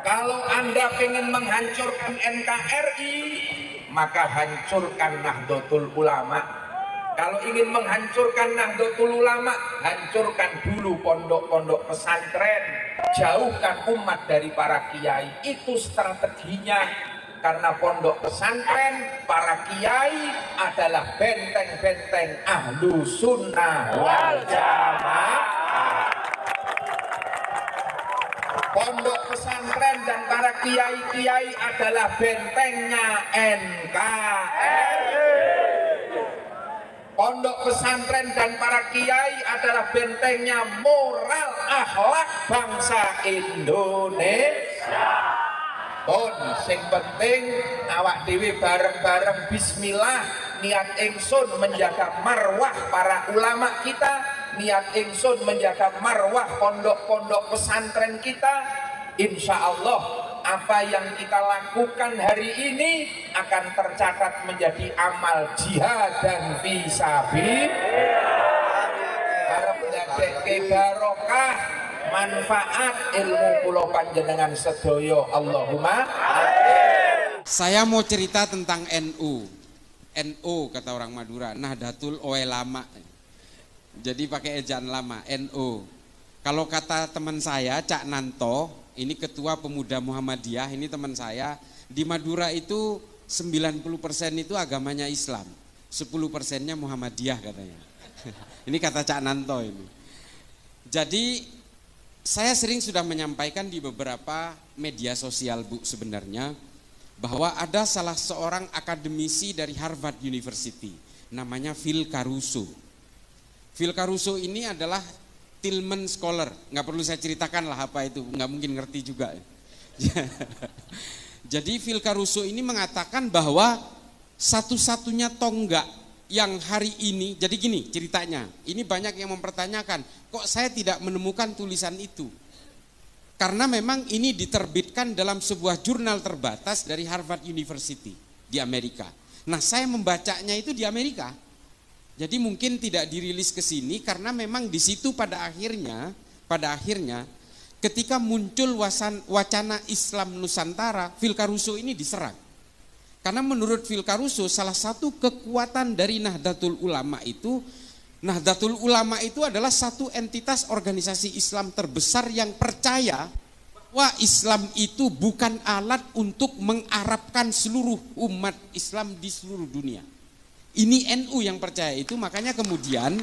Kalau Anda ingin menghancurkan NKRI, maka hancurkan Nahdlatul Ulama. Kalau ingin menghancurkan Nahdlatul Ulama, hancurkan dulu pondok-pondok pesantren, jauhkan umat dari para kiai. Itu strateginya. Karena pondok pesantren, para kiai adalah benteng-benteng ahlu sunnah wal jamaah. Pondok pesantren dan para kiai-kiai adalah bentengnya NKRI. Pondok pesantren dan para kiai adalah bentengnya moral akhlak bangsa Indonesia. Sing penting awak dewi bareng-bareng bismillah, niat ingsun menjaga marwah para ulama kita, niat ingsun menjaga marwah pondok-pondok pesantren kita. Insya Allah apa yang kita lakukan hari ini akan tercatat menjadi amal jihad dan fisabilillah. Harap ndadekake barokah manfaat ilmu kula panjenengan sedaya. Allahumma amin. Saya mau cerita tentang NU. NU kata orang Madura, Nahdlatul Ulama. Jadi pakai ejaan lama, NU. Kalau kata teman saya, Cak Nanto, ini ketua pemuda Muhammadiyah, ini teman saya, di Madura itu 90% itu agamanya Islam, 10%-nya Muhammadiyah katanya. Ini kata Cak Nanto ini. Jadi saya sering sudah menyampaikan di beberapa media sosial, Bu, sebenarnya bahwa ada salah seorang akademisi dari Harvard University, namanya Phil Caruso. Phil Caruso ini adalah Tillman Scholar, nggak perlu saya ceritakan lah apa itu, nggak mungkin ngerti juga. Jadi Phil Caruso ini mengatakan bahwa satu-satunya tonggak yang hari ini, jadi gini ceritanya, ini banyak yang mempertanyakan, kok saya tidak menemukan tulisan itu? Karena memang ini diterbitkan dalam sebuah jurnal terbatas dari Harvard University di Amerika. Nah, saya membacanya itu di Amerika. Jadi mungkin tidak dirilis ke sini karena memang di situ pada akhirnya ketika muncul wacana Islam Nusantara, Phil Caruso ini diserang. Karena menurut Phil Caruso salah satu kekuatan dari Nahdlatul Ulama itu adalah satu entitas organisasi Islam terbesar yang percaya bahwa Islam itu bukan alat untuk mengarabkan seluruh umat Islam di seluruh dunia. Ini NU yang percaya itu, makanya kemudian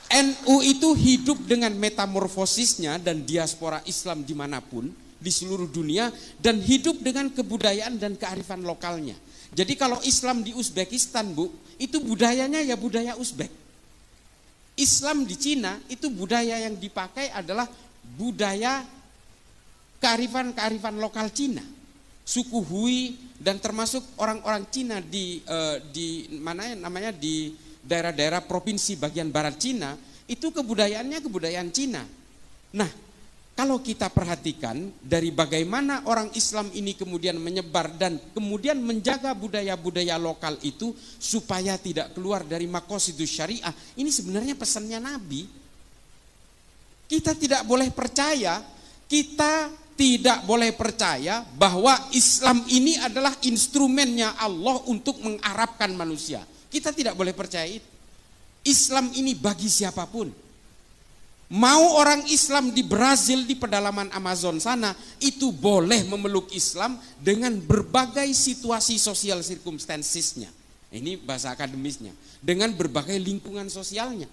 NU itu hidup dengan metamorfosisnya dan diaspora Islam dimanapun di seluruh dunia, dan hidup dengan kebudayaan dan kearifan lokalnya. Jadi kalau Islam di Uzbekistan, Bu, itu budayanya ya budaya Uzbek. Islam di Cina itu budaya yang dipakai adalah budaya kearifan lokal Cina. Suku Hui dan termasuk orang-orang Cina di daerah-daerah provinsi bagian barat Cina, itu kebudayaannya kebudayaan Cina. Nah, kalau kita perhatikan dari bagaimana orang Islam ini kemudian menyebar dan kemudian menjaga budaya-budaya lokal itu supaya tidak keluar dari maqasidus syariah, ini sebenarnya pesannya Nabi. Kita tidak boleh percaya bahwa Islam ini adalah instrumennya Allah untuk mengarabkan manusia. Kita tidak boleh percaya itu. Islam ini bagi siapapun. Mau orang Islam di Brazil, di pedalaman Amazon sana, itu boleh memeluk Islam dengan berbagai situasi sosial circumstancesnya. Ini bahasa akademisnya. Dengan berbagai lingkungan sosialnya.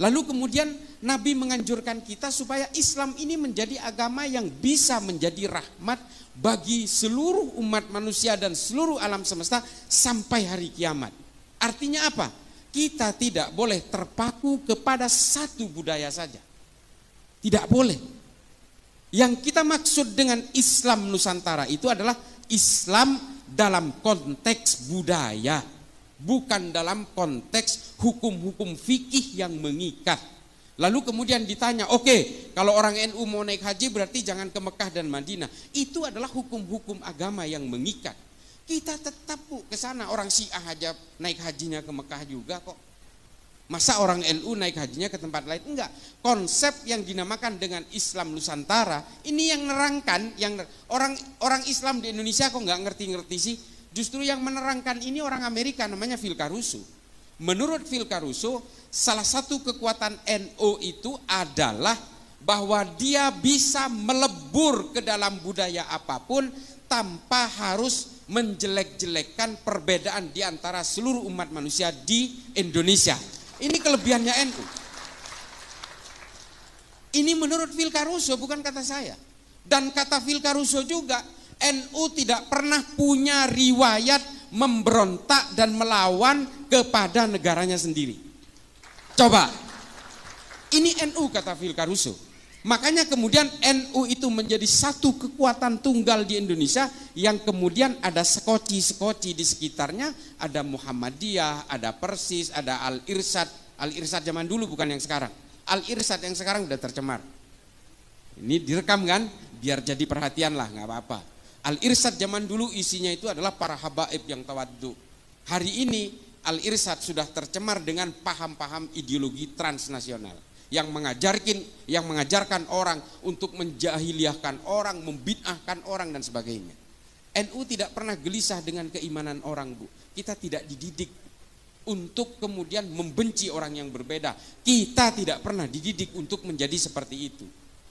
Lalu kemudian Nabi menganjurkan kita supaya Islam ini menjadi agama yang bisa menjadi rahmat bagi seluruh umat manusia dan seluruh alam semesta sampai hari kiamat. Artinya apa? Kita tidak boleh terpaku kepada satu budaya saja. Tidak boleh. Yang kita maksud dengan Islam Nusantara itu adalah Islam dalam konteks budaya, bukan dalam konteks hukum-hukum fikih yang mengikat. Lalu kemudian ditanya, oke, kalau orang NU mau naik haji berarti jangan ke Mekah dan Madinah. Itu adalah hukum-hukum agama yang mengikat. Kita tetap ke sana, orang Syiah aja naik hajinya ke Mekah juga kok. Masa orang NU naik hajinya ke tempat lain? Enggak. Konsep yang dinamakan dengan Islam Nusantara ini yang nerangkan, yang orang Islam di Indonesia kok nggak ngerti-ngerti sih? Justru yang menerangkan ini orang Amerika, namanya Phil Caruso. Menurut Phil Caruso, salah satu kekuatan NU itu adalah bahwa dia bisa melebur ke dalam budaya apapun tanpa harus menjelek-jelekkan perbedaan di antara seluruh umat manusia di Indonesia. Ini kelebihannya NU. Ini menurut Phil Caruso, bukan kata saya. Dan kata Phil Caruso juga, NU tidak pernah punya riwayat memberontak dan melawan kepada negaranya sendiri. Coba, ini NU kata Phil Caruso. Makanya kemudian NU itu menjadi satu kekuatan tunggal di Indonesia yang kemudian ada sekoci-sekoci di sekitarnya, ada Muhammadiyah, ada Persis, ada Al-Irsyad. Al-Irsyad zaman dulu bukan yang sekarang. Al-Irsyad yang sekarang udah tercemar. Ini direkam kan, biar jadi perhatian lah, nggak apa-apa. Al-Irsyad zaman dulu isinya itu adalah para habaib yang tawaddu. Hari ini Al-Irsyad sudah tercemar dengan paham-paham ideologi transnasional yang mengajarkan orang untuk menjahiliahkan orang, membid'ahkan orang dan sebagainya. NU tidak pernah gelisah dengan keimanan orang, Bu. Kita tidak dididik untuk kemudian membenci orang yang berbeda. Kita tidak pernah dididik untuk menjadi seperti itu.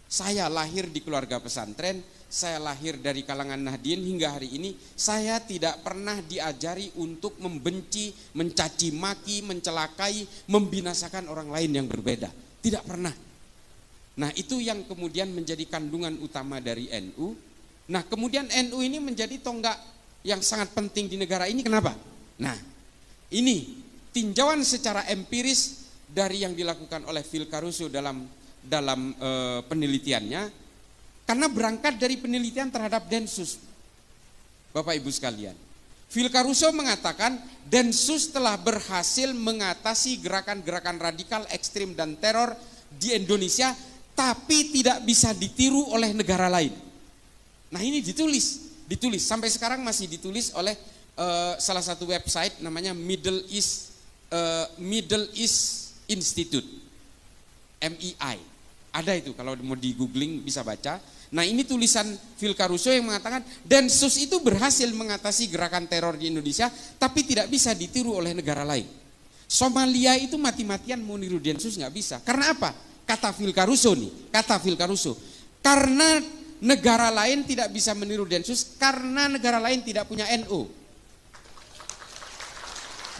Saya lahir di keluarga pesantren, saya lahir dari kalangan Nahdien hingga hari ini, saya tidak pernah diajari untuk membenci, mencaci maki, mencelakai, membinasakan orang lain yang berbeda. Tidak pernah. Nah, itu yang kemudian menjadi kandungan utama dari NU. Nah, kemudian NU ini menjadi tonggak yang sangat penting di negara ini. Kenapa? Nah, ini tinjauan secara empiris dari yang dilakukan oleh Phil Caruso dalam penelitiannya, karena berangkat dari penelitian terhadap Densus. Bapak Ibu sekalian, Phil Caruso mengatakan Densus telah berhasil mengatasi gerakan-gerakan radikal ekstrim dan teror di Indonesia, tapi tidak bisa ditiru oleh negara lain. Nah, ini ditulis sampai sekarang masih ditulis oleh salah satu website namanya Middle East Institute, MEI. Ada itu, kalau mau di googling bisa baca. Nah, ini tulisan Phil Caruso yang mengatakan Densus itu berhasil mengatasi gerakan teror di Indonesia, tapi tidak bisa ditiru oleh negara lain. Somalia itu mati-matian mau niru Densus nggak bisa. Karena apa? Kata Phil Caruso, karena negara lain tidak bisa meniru Densus karena negara lain tidak punya NU.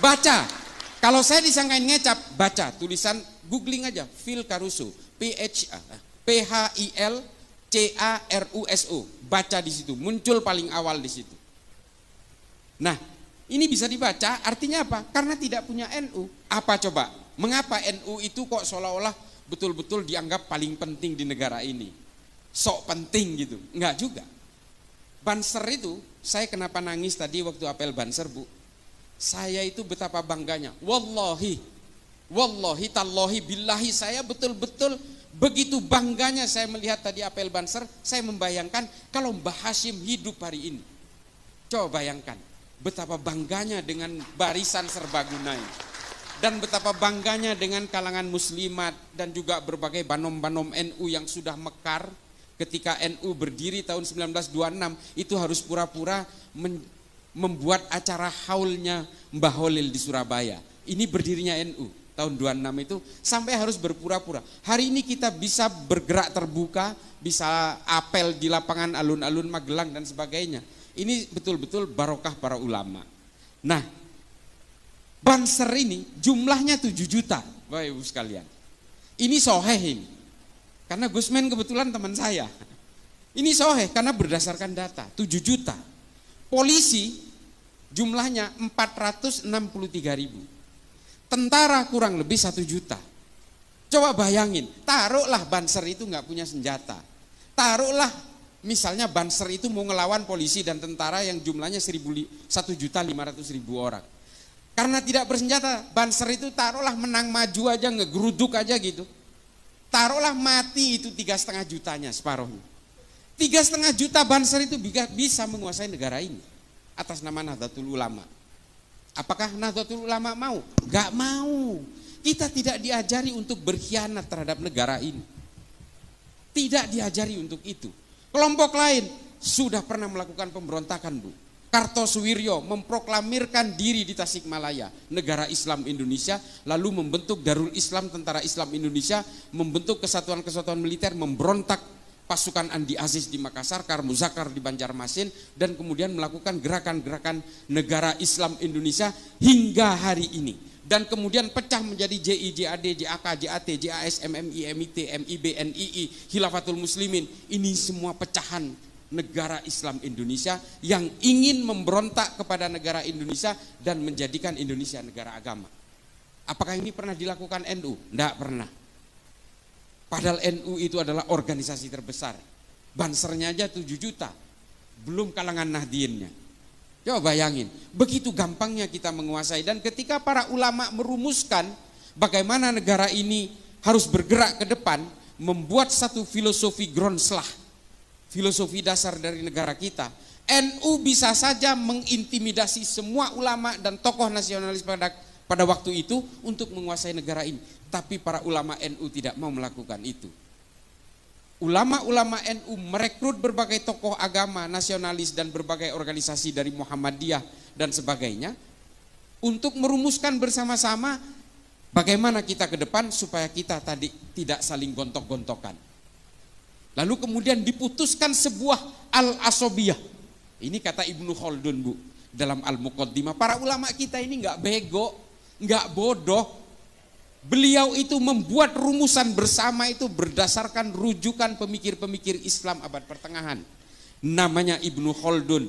Baca, kalau saya disangkain ngecap, baca tulisan, googling aja Phil Caruso, PHILCARUSO, baca di situ, muncul paling awal di situ. Nah, ini bisa dibaca, artinya apa? Karena tidak punya NU. Apa coba? Mengapa NU itu kok seolah-olah betul-betul dianggap paling penting di negara ini? Sok penting gitu? Enggak juga. Banser itu, saya kenapa nangis tadi waktu apel Banser, Bu? Saya itu betapa bangganya. Wallahi tallahi billahi, saya betul-betul begitu bangganya saya melihat tadi apel Banser. Saya membayangkan kalau Mbah Hashim hidup hari ini. Coba bayangkan betapa bangganya dengan barisan serbaguna ini, dan betapa bangganya dengan kalangan muslimat dan juga berbagai banom-banom NU yang sudah mekar. Ketika NU berdiri tahun 1926 itu harus pura-pura membuat acara haulnya Mbah Holil di Surabaya. Ini berdirinya NU tahun 26 itu, sampai harus berpura-pura. Hari ini kita bisa bergerak terbuka, bisa apel di lapangan alun-alun Magelang dan sebagainya. Ini betul-betul barokah para ulama. Nah, Banser ini jumlahnya 7 juta, Bapak Ibu sekalian. Ini soheh ini. Karena Gusmen kebetulan teman saya. Ini soheh karena berdasarkan data, 7 juta. Polisi jumlahnya 463.000. Tentara kurang lebih 1 juta. Coba bayangin, taruhlah Banser itu nggak punya senjata. Taruhlah misalnya Banser itu mau ngelawan polisi dan tentara yang jumlahnya 1.500.000 orang. Karena tidak bersenjata, Banser itu taruhlah menang maju aja, ngegeruduk aja gitu. Taruhlah mati itu 3,5 jutanya, separuhnya. 3,5 juta Banser itu bisa menguasai negara ini atas nama Nahdlatul Ulama. Apakah Nahdlatul Ulama mau? Gak mau. Kita tidak diajari untuk berkhianat terhadap negara ini. Tidak diajari untuk itu. Kelompok lain sudah pernah melakukan pemberontakan, Bu. Kartosuwiryo memproklamirkan diri di Tasikmalaya, negara Islam Indonesia, lalu membentuk Darul Islam, Tentara Islam Indonesia, membentuk kesatuan-kesatuan militer, memberontak pasukan Andi Aziz di Makassar, Karmuzakar di Banjarmasin, dan kemudian melakukan gerakan-gerakan negara Islam Indonesia hingga hari ini. Dan kemudian pecah menjadi JI, JAD, JAK, JAT, JAS, MMI, MIT, MIB, NII, Khilafatul Muslimin. Ini semua pecahan negara Islam Indonesia yang ingin memberontak kepada negara Indonesia dan menjadikan Indonesia negara agama. Apakah ini pernah dilakukan NU? Tidak pernah. Padahal NU itu adalah organisasi terbesar. Bansernya aja 7 juta. Belum kalangan Nahdliinnya. Coba bayangin, begitu gampangnya kita menguasai. Dan ketika para ulama merumuskan bagaimana negara ini harus bergerak ke depan, membuat satu filosofi Grondslag, filosofi dasar dari negara kita, NU bisa saja mengintimidasi semua ulama dan tokoh nasionalis pada waktu itu untuk menguasai negara ini. Tapi para ulama NU tidak mau melakukan itu. Ulama-ulama NU merekrut berbagai tokoh agama nasionalis dan berbagai organisasi dari Muhammadiyah dan sebagainya untuk merumuskan bersama-sama bagaimana kita ke depan supaya kita tadi tidak saling gontok-gontokan. Lalu kemudian diputuskan sebuah al-asobiyah. Ini kata Ibnu Khaldun, Bu, dalam Al-Muqaddimah. Para ulama kita ini nggak bego, nggak bodoh. Beliau itu membuat rumusan bersama itu berdasarkan rujukan pemikir-pemikir Islam abad pertengahan. Namanya Ibnu Khaldun,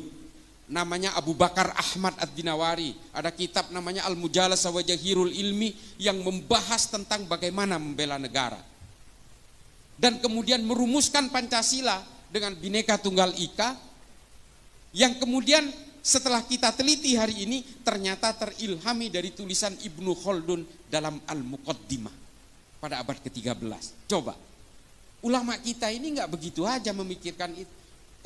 namanya Abu Bakar Ahmad Ad-Dinawari. Ada kitab namanya Al-Mujalasah wa Jahirul Ilmi yang membahas tentang bagaimana membela negara. Dan kemudian merumuskan Pancasila dengan Bhinneka Tunggal Ika, yang kemudian setelah kita teliti hari ini ternyata terilhami dari tulisan Ibnu Khaldun dalam Al-Muqaddimah pada abad ke-13. Coba, ulama kita ini nggak begitu aja memikirkan itu.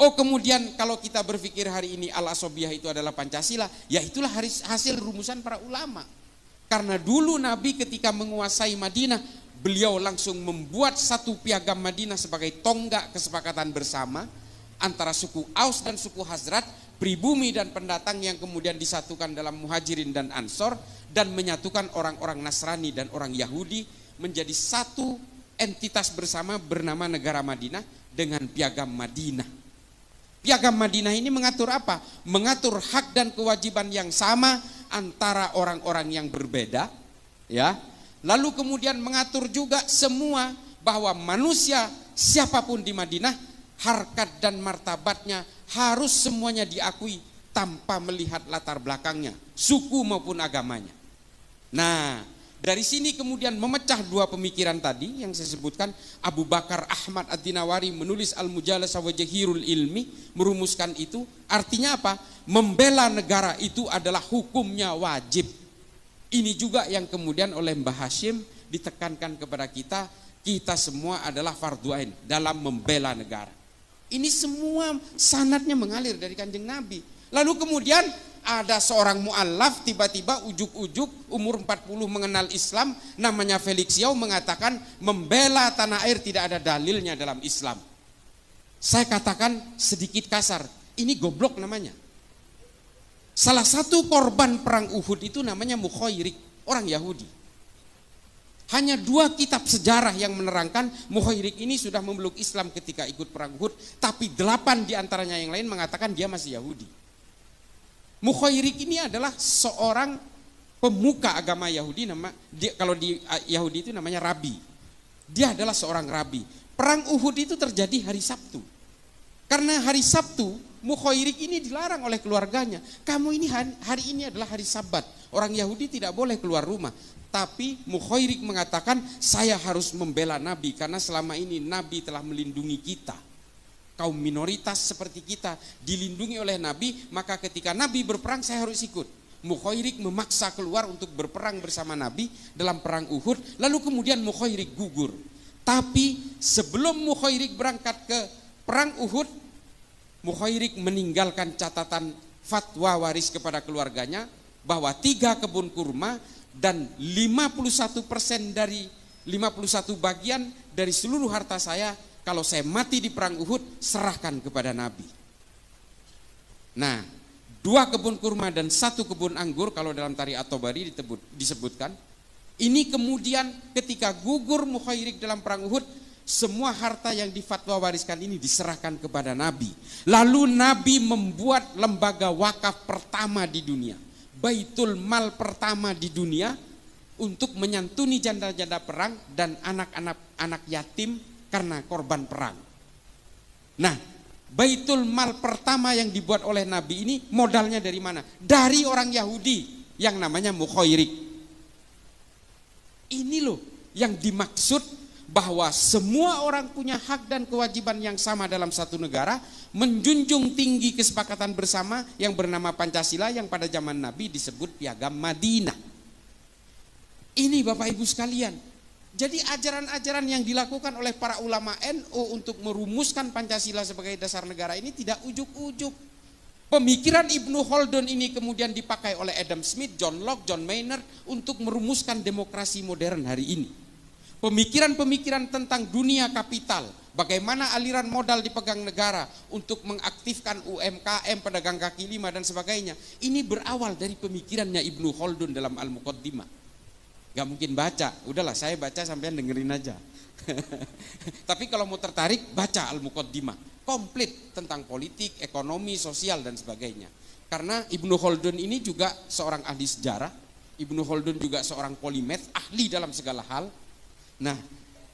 Oh, kemudian kalau kita berpikir hari ini al-asobiyah itu adalah Pancasila, ya itulah hasil rumusan para ulama. Karena dulu Nabi ketika menguasai Madinah, beliau langsung membuat satu piagam Madinah sebagai tonggak kesepakatan bersama antara suku Aus dan suku Hazrat, pribumi dan pendatang yang kemudian disatukan dalam Muhajirin dan Ansor, dan menyatukan orang-orang Nasrani dan orang Yahudi menjadi satu entitas bersama bernama negara Madinah dengan piagam Madinah. Piagam Madinah ini mengatur apa? Mengatur hak dan kewajiban yang sama antara orang-orang yang berbeda, ya. Lalu kemudian mengatur juga semua bahwa manusia siapapun di Madinah, harkat dan martabatnya harus semuanya diakui tanpa melihat latar belakangnya, suku maupun agamanya. Nah, dari sini kemudian memecah dua pemikiran tadi yang saya sebutkan. Abu Bakar Ahmad Ad-Dinawari menulis Al-Mujalasah wa Jahirul Ilmi, merumuskan itu. Artinya apa? Membela negara itu adalah hukumnya wajib. Ini juga yang kemudian oleh Mbah Hashim ditekankan kepada kita, kita semua adalah fardhu ain dalam membela negara. Ini semua sanadnya mengalir dari Kanjeng Nabi. Lalu kemudian ada seorang mu'allaf tiba-tiba ujuk-ujuk umur 40 mengenal Islam, namanya Felix Yao, mengatakan membela tanah air tidak ada dalilnya dalam Islam. Saya katakan sedikit kasar, ini goblok namanya. Salah satu korban perang Uhud itu namanya Mukhairik, orang Yahudi. Hanya 2 kitab sejarah yang menerangkan Mukhairik ini sudah memeluk Islam ketika ikut perang Uhud, tapi 8 diantaranya yang lain mengatakan dia masih Yahudi. Mukhairik ini adalah seorang pemuka agama Yahudi, kalau di Yahudi itu namanya rabi. Dia adalah seorang rabi. Perang Uhud itu terjadi hari Sabtu. Karena hari Sabtu, Mukhairik ini dilarang oleh keluarganya. Kamu ini hari ini adalah hari Sabat. Orang Yahudi tidak boleh keluar rumah. Tapi Mukhairik mengatakan, saya harus membela Nabi karena selama ini Nabi telah melindungi kita. Kaum minoritas seperti kita dilindungi oleh Nabi, maka ketika Nabi berperang saya harus ikut. Mukhairik memaksa keluar untuk berperang bersama Nabi dalam perang Uhud, lalu kemudian Mukhairik gugur. Tapi sebelum Mukhairik berangkat ke perang Uhud, Mukhairik meninggalkan catatan fatwa waris kepada keluarganya bahwa 3 kebun kurma dan 51% dari 51 bagian dari seluruh harta saya, kalau saya mati di perang Uhud, serahkan kepada Nabi. Nah, 2 kebun kurma dan 1 kebun anggur, kalau dalam Tarikh At-Tabari disebutkan. Ini kemudian ketika gugur Mukhairik dalam perang Uhud, semua harta yang difatwa wariskan ini diserahkan kepada Nabi. Lalu Nabi membuat lembaga wakaf pertama di dunia, Baitul Mal pertama di dunia, untuk menyantuni janda-janda perang dan anak-anak yatim karena korban perang. Nah, Baitul Mal pertama yang dibuat oleh Nabi ini modalnya dari mana? Dari orang Yahudi yang namanya Mukhairik. Ini loh yang dimaksud bahwa semua orang punya hak dan kewajiban yang sama dalam satu negara, menjunjung tinggi kesepakatan bersama yang bernama Pancasila, yang pada zaman Nabi disebut Piagam Madinah. Ini Bapak Ibu sekalian, jadi ajaran-ajaran yang dilakukan oleh para ulama NU untuk merumuskan Pancasila sebagai dasar negara ini tidak ujuk-ujuk. Pemikiran Ibnu Khaldun ini kemudian dipakai oleh Adam Smith, John Locke, John Maynard untuk merumuskan demokrasi modern hari ini. Pemikiran-pemikiran tentang dunia kapital, bagaimana aliran modal dipegang negara untuk mengaktifkan UMKM, pedagang kaki lima dan sebagainya, ini berawal dari pemikirannya Ibnu Khaldun dalam Al-Muqaddimah. Gak mungkin baca, udahlah saya baca sampean dengerin aja. Tapi kalau mau tertarik, baca Al-Muqaddimah, komplit tentang politik, ekonomi, sosial dan sebagainya. Karena Ibnu Khaldun ini juga seorang ahli sejarah, Ibnu Khaldun juga seorang polimath, ahli dalam segala hal. Nah,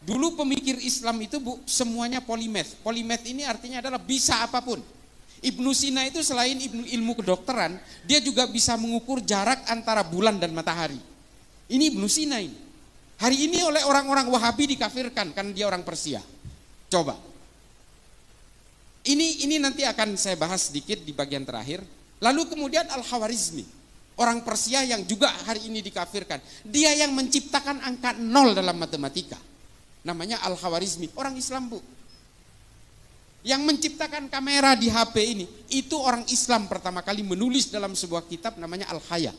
dulu pemikir Islam itu semuanya polimath. Polimath ini artinya adalah bisa apapun. Ibnu Sina itu selain ilmu kedokteran, dia juga bisa mengukur jarak antara bulan dan matahari. Ini Ibnu Sina ini. Hari ini oleh orang-orang Wahabi dikafirkan karena dia orang Persia. Coba. Ini nanti akan saya bahas sedikit di bagian terakhir. Lalu kemudian Al-Khawarizmi, orang Persia yang juga hari ini dikafirkan. Dia yang menciptakan angka 0 dalam matematika. Namanya Al-Khawarizmi, orang Islam, Bu. Yang menciptakan kamera di HP ini, itu orang Islam pertama kali menulis dalam sebuah kitab namanya Al-Haya.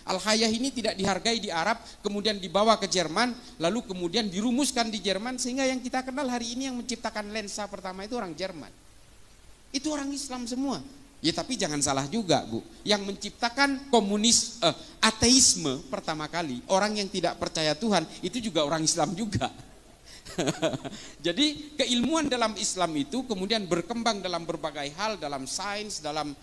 Al-Hayah ini tidak dihargai di Arab, kemudian dibawa ke Jerman, lalu kemudian dirumuskan di Jerman, sehingga yang kita kenal hari ini yang menciptakan lensa pertama itu orang Jerman. Itu orang Islam semua. Ya tapi jangan salah juga, Bu. Yang menciptakan ateisme pertama kali, orang yang tidak percaya Tuhan, itu juga orang Islam juga. Jadi keilmuan dalam Islam itu kemudian berkembang dalam berbagai hal, dalam sains, dalam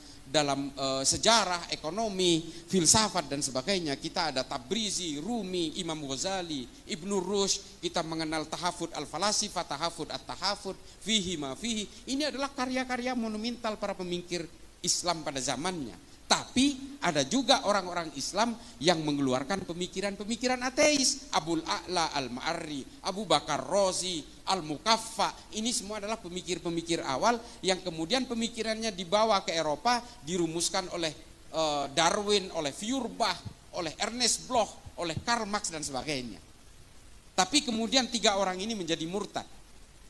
sejarah, ekonomi, filsafat dan sebagainya. Kita ada Tabrizi, Rumi, Imam Ghazali, Ibnu Rushd, kita mengenal tahafud al-falasifah, tahafud at-tahafud, fihi ma fihi. Ini adalah karya-karya monumental para pemikir Islam pada zamannya. Tapi ada juga orang-orang Islam yang mengeluarkan pemikiran-pemikiran ateis. Abul A'la Al-Ma'arri, Abu Bakar Razi, Al-Mukaffa. Ini semua adalah pemikir-pemikir awal yang kemudian pemikirannya dibawa ke Eropa, dirumuskan oleh Darwin, oleh Feuerbach, oleh Ernest Bloch, oleh Karl Marx dan sebagainya. Tapi kemudian 3 orang ini menjadi murtad.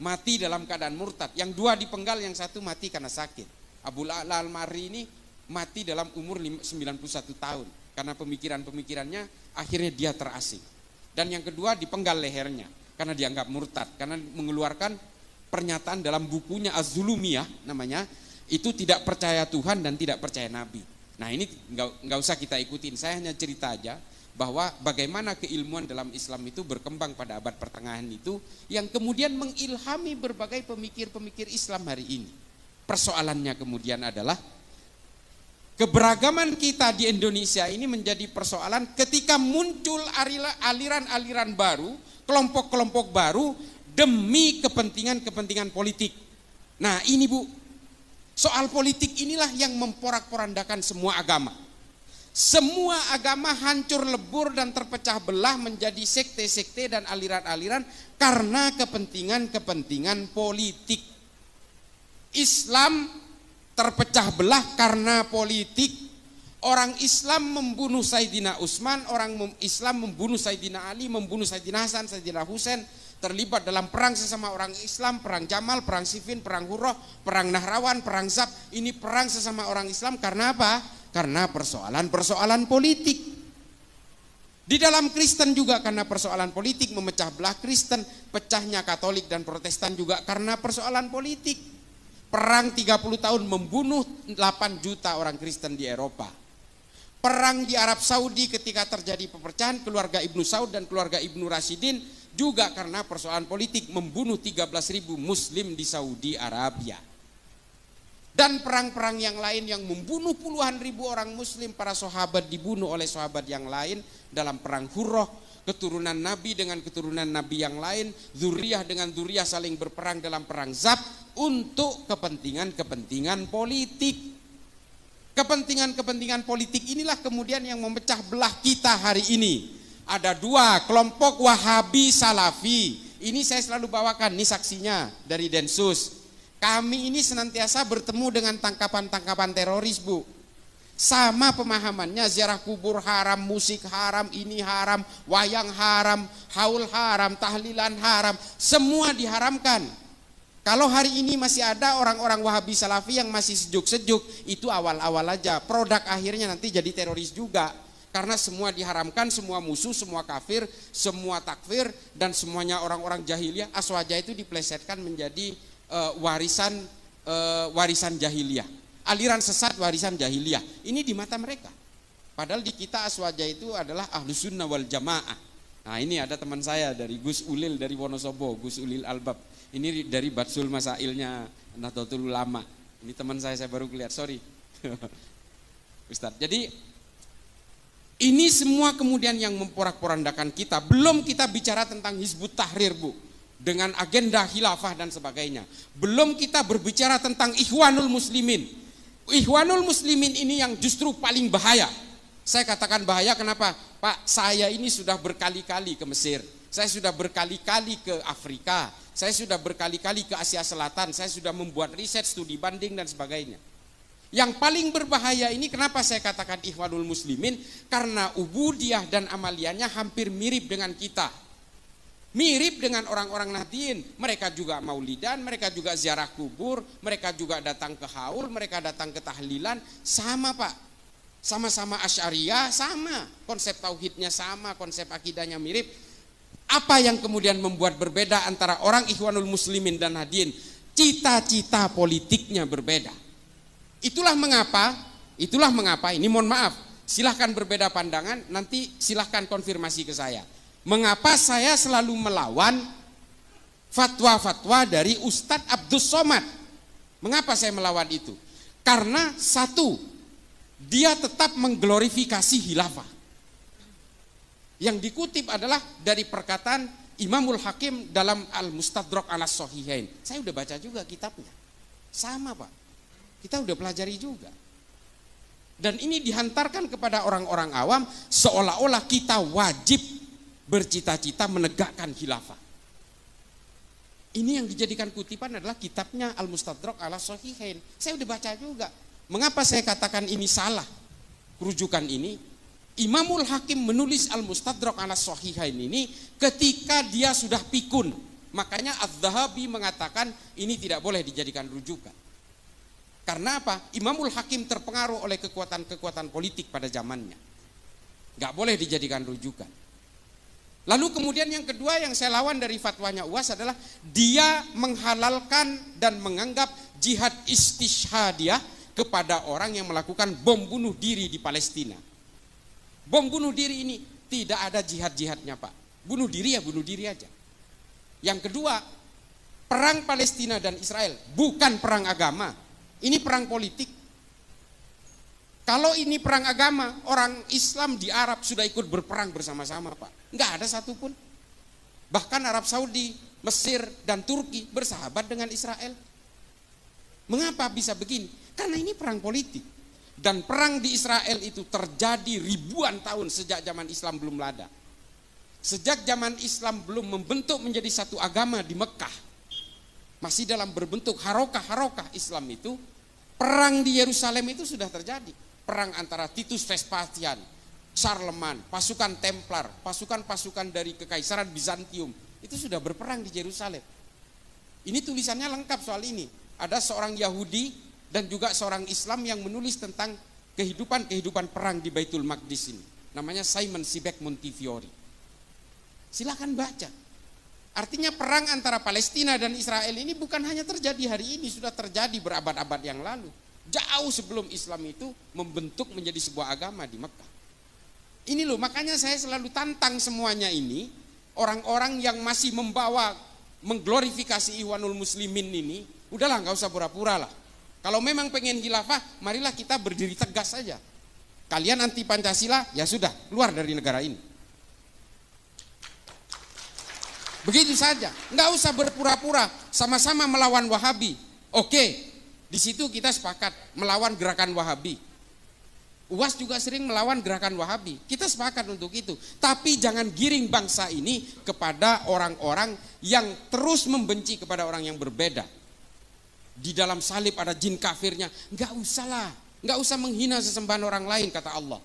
Mati dalam keadaan murtad. Yang 2 dipenggal, yang 1 mati karena sakit. Abul A'la Al-Ma'arri ini mati dalam umur 91 tahun karena pemikiran-pemikirannya akhirnya dia terasing. Dan yang kedua dipenggal lehernya karena dianggap murtad, karena mengeluarkan pernyataan dalam bukunya Az-Zulumiyah namanya, itu tidak percaya Tuhan dan tidak percaya Nabi. Nah ini nggak usah kita ikutin, saya hanya cerita aja bahwa bagaimana keilmuan dalam Islam itu berkembang pada abad pertengahan itu, yang kemudian mengilhami berbagai pemikir-pemikir Islam hari ini. Persoalannya kemudian adalah keberagaman kita di Indonesia ini menjadi persoalan ketika muncul aliran-aliran baru, kelompok-kelompok baru demi kepentingan-kepentingan politik. Nah ini Bu, soal politik inilah yang memporak-porandakan semua agama. Semua agama hancur lebur dan terpecah belah menjadi sekte-sekte dan aliran-aliran karena kepentingan-kepentingan politik. Islam terpecah belah karena politik. Orang Islam membunuh Sayyidina Utsman, orang Islam membunuh Sayyidina Ali, membunuh Sayyidina Hasan, Sayyidina Husain, terlibat dalam perang sesama orang Islam, perang Jamal, perang Siffin, perang Hurrah, perang Nahrawan, perang Zab. Ini perang sesama orang Islam karena apa? Karena persoalan-persoalan politik. Di dalam Kristen juga karena persoalan politik memecah belah Kristen, pecahnya Katolik dan Protestan juga karena persoalan politik. Perang 30 tahun membunuh 8 juta orang Kristen di Eropa. Perang di Arab Saudi ketika terjadi pepecahan keluarga Ibnu Saud dan keluarga Ibnu Rashidin juga karena persoalan politik membunuh 13.000 Muslim di Saudi Arabia. Dan perang-perang yang lain yang membunuh puluhan ribu orang Muslim, para sahabat dibunuh oleh sahabat yang lain dalam perang Hurrah, keturunan Nabi dengan keturunan Nabi yang lain, zuriyah dengan zuriyah saling berperang dalam perang Zab untuk kepentingan-kepentingan politik. Kepentingan-kepentingan politik inilah kemudian yang memecah belah kita hari ini. Ada dua kelompok Wahabi Salafi. Ini saya selalu bawakan, ini saksinya dari Densus. Kami ini senantiasa bertemu dengan tangkapan-tangkapan teroris, Bu. Sama pemahamannya, ziarah kubur haram, musik haram, ini haram, wayang haram, haul haram, tahlilan haram, semua diharamkan. Kalau hari ini masih ada orang-orang Wahabi Salafi yang masih sejuk-sejuk, itu awal-awal aja. Produk akhirnya nanti jadi teroris juga. Karena semua diharamkan, semua musuh, semua kafir, semua takfir, dan semuanya orang-orang jahiliyah, aswaja itu diplesetkan menjadi warisan jahiliyah, aliran sesat warisan jahiliyah. Ini di mata mereka. Padahal di kita aswaja itu adalah Ahlus Sunnah wal Jamaah. Nah, ini ada teman saya dari Gus Ulil dari Wonosobo, Gus Ulil Albab. Ini dari Batsul Masailnya Nahdlatul Ulama. Ini teman saya baru lihat, sorry. Ustadz. Jadi ini semua kemudian yang memporak-porandakan kita. Belum kita bicara tentang Hizbut Tahrir, Bu, dengan agenda khilafah dan sebagainya. Belum kita berbicara tentang Ikhwanul Muslimin. Ikhwanul Muslimin ini yang justru paling bahaya. Saya katakan bahaya kenapa? Pak, saya ini sudah berkali-kali ke Mesir. Saya sudah berkali-kali ke Afrika. Saya sudah berkali-kali ke Asia Selatan. Saya sudah membuat riset, studi banding dan sebagainya. Yang paling berbahaya ini kenapa saya katakan Ikhwanul Muslimin? Karena ubudiyah dan amaliannya hampir mirip dengan kita. Mirip dengan orang-orang Nahdien, mereka juga maulidan, mereka juga ziarah kubur, mereka juga datang ke haul, mereka datang ke tahlilan, sama Pak. Sama-sama Asy'ariyah, sama. Konsep tauhidnya sama, konsep akidahnya mirip. Apa yang kemudian membuat berbeda antara orang Ikhwanul Muslimin dan Nahdien? Cita-cita politiknya berbeda. Itulah mengapa, ini mohon maaf, silahkan berbeda pandangan, nanti silahkan konfirmasi ke saya. Mengapa saya selalu melawan fatwa-fatwa dari Ustadz Abdus Somad? Mengapa saya melawan itu? Karena satu, dia tetap mengglorifikasi khilafah. Yang dikutip adalah dari perkataan Imamul Hakim dalam Al-Mustadrak Alas Sahihain. Saya udah baca juga kitabnya. Sama Pak, kita udah pelajari juga. Dan ini dihantarkan kepada orang-orang awam seolah-olah kita wajib bercita-cita menegakkan khilafah. Ini yang dijadikan kutipan adalah kitabnya Al-Mustadrak Ala Sahihain. Saya udah baca juga. Mengapa saya katakan ini salah? Rujukan ini, Imamul Hakim menulis Al-Mustadrak Ala Sahihain ini ketika dia sudah pikun. Makanya Az-Zahabi mengatakan ini tidak boleh dijadikan rujukan. Karena apa? Imamul Hakim terpengaruh oleh kekuatan-kekuatan politik pada zamannya. Gak boleh dijadikan rujukan. Lalu kemudian yang kedua yang saya lawan dari fatwanya UAS adalah dia menghalalkan dan menganggap jihad istishhadiyah kepada orang yang melakukan bom bunuh diri di Palestina. Bom bunuh diri ini tidak ada jihad-jihadnya Pak. Bunuh diri ya bunuh diri aja. Yang kedua, perang Palestina dan Israel bukan perang agama. Ini perang politik. Kalau ini perang agama, orang Islam di Arab sudah ikut berperang bersama-sama Pak. Enggak ada satupun. Bahkan Arab Saudi, Mesir, dan Turki bersahabat dengan Israel. Mengapa bisa begini? Karena ini perang politik. Dan perang di Israel itu terjadi ribuan tahun sejak zaman Islam belum ada. Sejak zaman Islam belum membentuk menjadi satu agama di Mekah. Masih dalam berbentuk harokah-harokah Islam itu, perang di Yerusalem itu sudah terjadi. Perang antara Titus Vespasian, Charlemagne, pasukan Templar, pasukan-pasukan dari Kekaisaran Bizantium itu sudah berperang di Yerusalem. Ini tulisannya lengkap soal ini. Ada seorang Yahudi dan juga seorang Islam yang menulis tentang kehidupan perang di Baitul Maqdis ini. namanya Simon Sebag Montefiore. Silakan baca. Artinya perang antara Palestina dan Israel ini bukan hanya terjadi hari ini, sudah terjadi berabad-abad yang lalu. Jauh sebelum Islam itu membentuk menjadi sebuah agama di Mekah. Ini loh, makanya saya selalu tantang semuanya ini, orang-orang yang masih mengglorifikasi Ikhwanul Muslimin ini, udahlah nggak usah pura-pura lah. Kalau memang pengen khilafah, marilah kita berdiri tegas saja. Kalian anti Pancasila, ya sudah, keluar dari negara ini. Begitu saja, nggak usah berpura-pura, sama-sama melawan Wahabi. Oke, di situ kita sepakat melawan gerakan Wahabi. UAS juga sering melawan gerakan Wahabi. Kita sepakat untuk itu. Tapi jangan giring bangsa ini kepada orang-orang yang terus membenci kepada orang yang berbeda. Di dalam salib ada jin kafirnya. Nggak usah lah, nggak usah menghina sesembahan orang lain, kata Allah.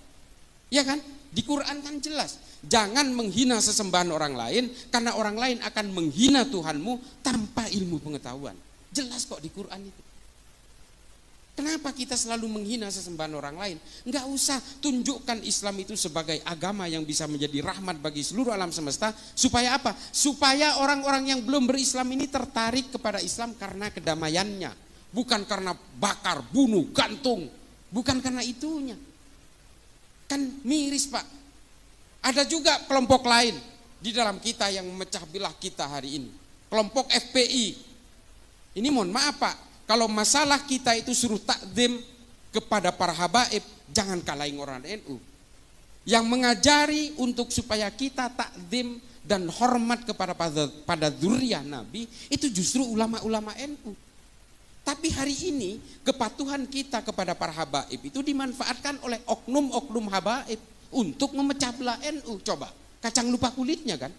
Ya kan? Di Quran kan jelas, jangan menghina sesembahan orang lain, karena orang lain akan menghina Tuhanmu tanpa ilmu pengetahuan. Jelas kok di Quran itu. Kenapa kita selalu menghina sesembahan orang lain? Enggak usah, tunjukkan Islam itu sebagai agama yang bisa menjadi rahmat bagi seluruh alam semesta. Supaya apa? Supaya orang-orang yang belum berislam ini tertarik kepada Islam karena kedamaiannya. Bukan karena bakar, bunuh, gantung. Bukan karena itunya. Kan miris Pak. Ada juga kelompok lain di dalam kita yang memecah belah kita hari ini. Kelompok FPI. Ini mohon maaf Pak, kalau masalah kita itu suruh takdim kepada para habaib, jangan kalahin orang NU. Yang mengajari untuk supaya kita takdim dan hormat pada dzurriyyah Nabi, itu justru ulama-ulama NU. Tapi hari ini kepatuhan kita kepada para habaib itu dimanfaatkan oleh oknum-oknum habaib untuk memecah belah NU. Coba, kacang lupa kulitnya kan.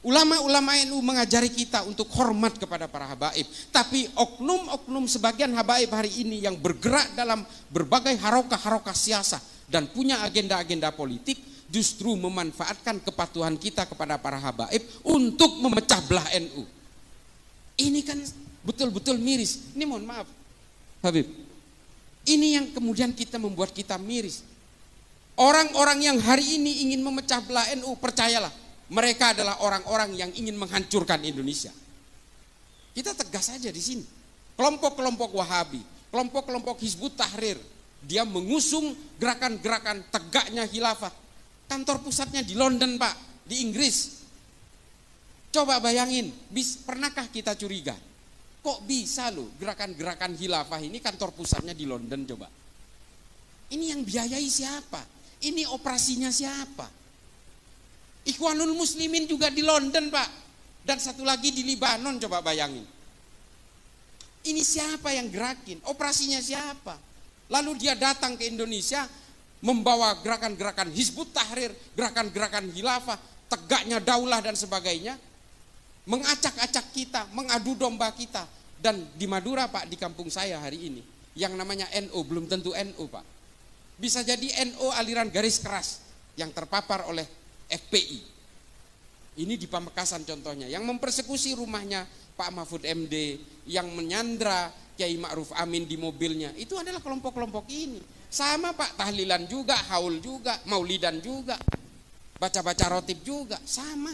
Ulama-ulama NU mengajari kita untuk hormat kepada para habaib. Tapi oknum-oknum sebagian habaib hari ini yang bergerak dalam berbagai harokah-harokah siasah dan punya agenda-agenda politik, justru memanfaatkan kepatuhan kita kepada para habaib untuk memecah belah NU. Ini kan betul-betul miris. Ini mohon maaf Habib, ini yang kemudian membuat kita miris. Orang-orang yang hari ini ingin memecah belah NU, percayalah, mereka adalah orang-orang yang ingin menghancurkan Indonesia. Kita tegas saja di sini. Kelompok-kelompok Wahabi, kelompok-kelompok Hizbut Tahrir, dia mengusung gerakan-gerakan tegaknya khilafah. Kantor pusatnya di London Pak, di Inggris. Coba bayangin, pernahkah kita curiga? Kok bisa loh gerakan-gerakan khilafah ini kantor pusatnya di London coba? Ini yang biayai siapa? Ini operasinya siapa? Ikhwanul Muslimin juga di London Pak. Dan satu lagi di Libanon, coba bayangin. Ini siapa yang gerakin? Operasinya siapa? Lalu dia datang ke Indonesia membawa gerakan-gerakan Hizbut Tahrir, gerakan-gerakan khilafah, tegaknya daulah dan sebagainya. Mengacak-acak kita, mengadu domba kita. Dan di Madura Pak, di kampung saya hari ini, yang namanya NU, belum tentu NU Pak. Bisa jadi NU aliran garis keras yang terpapar oleh FPI. Ini di Pamekasan contohnya, yang mempersekusi rumahnya Pak Mahfud MD, yang menyandra Kiai Ma'ruf Amin di mobilnya, itu adalah kelompok-kelompok ini. Sama Pak, tahlilan juga, haul juga, maulidan juga, baca-baca rotib juga, sama.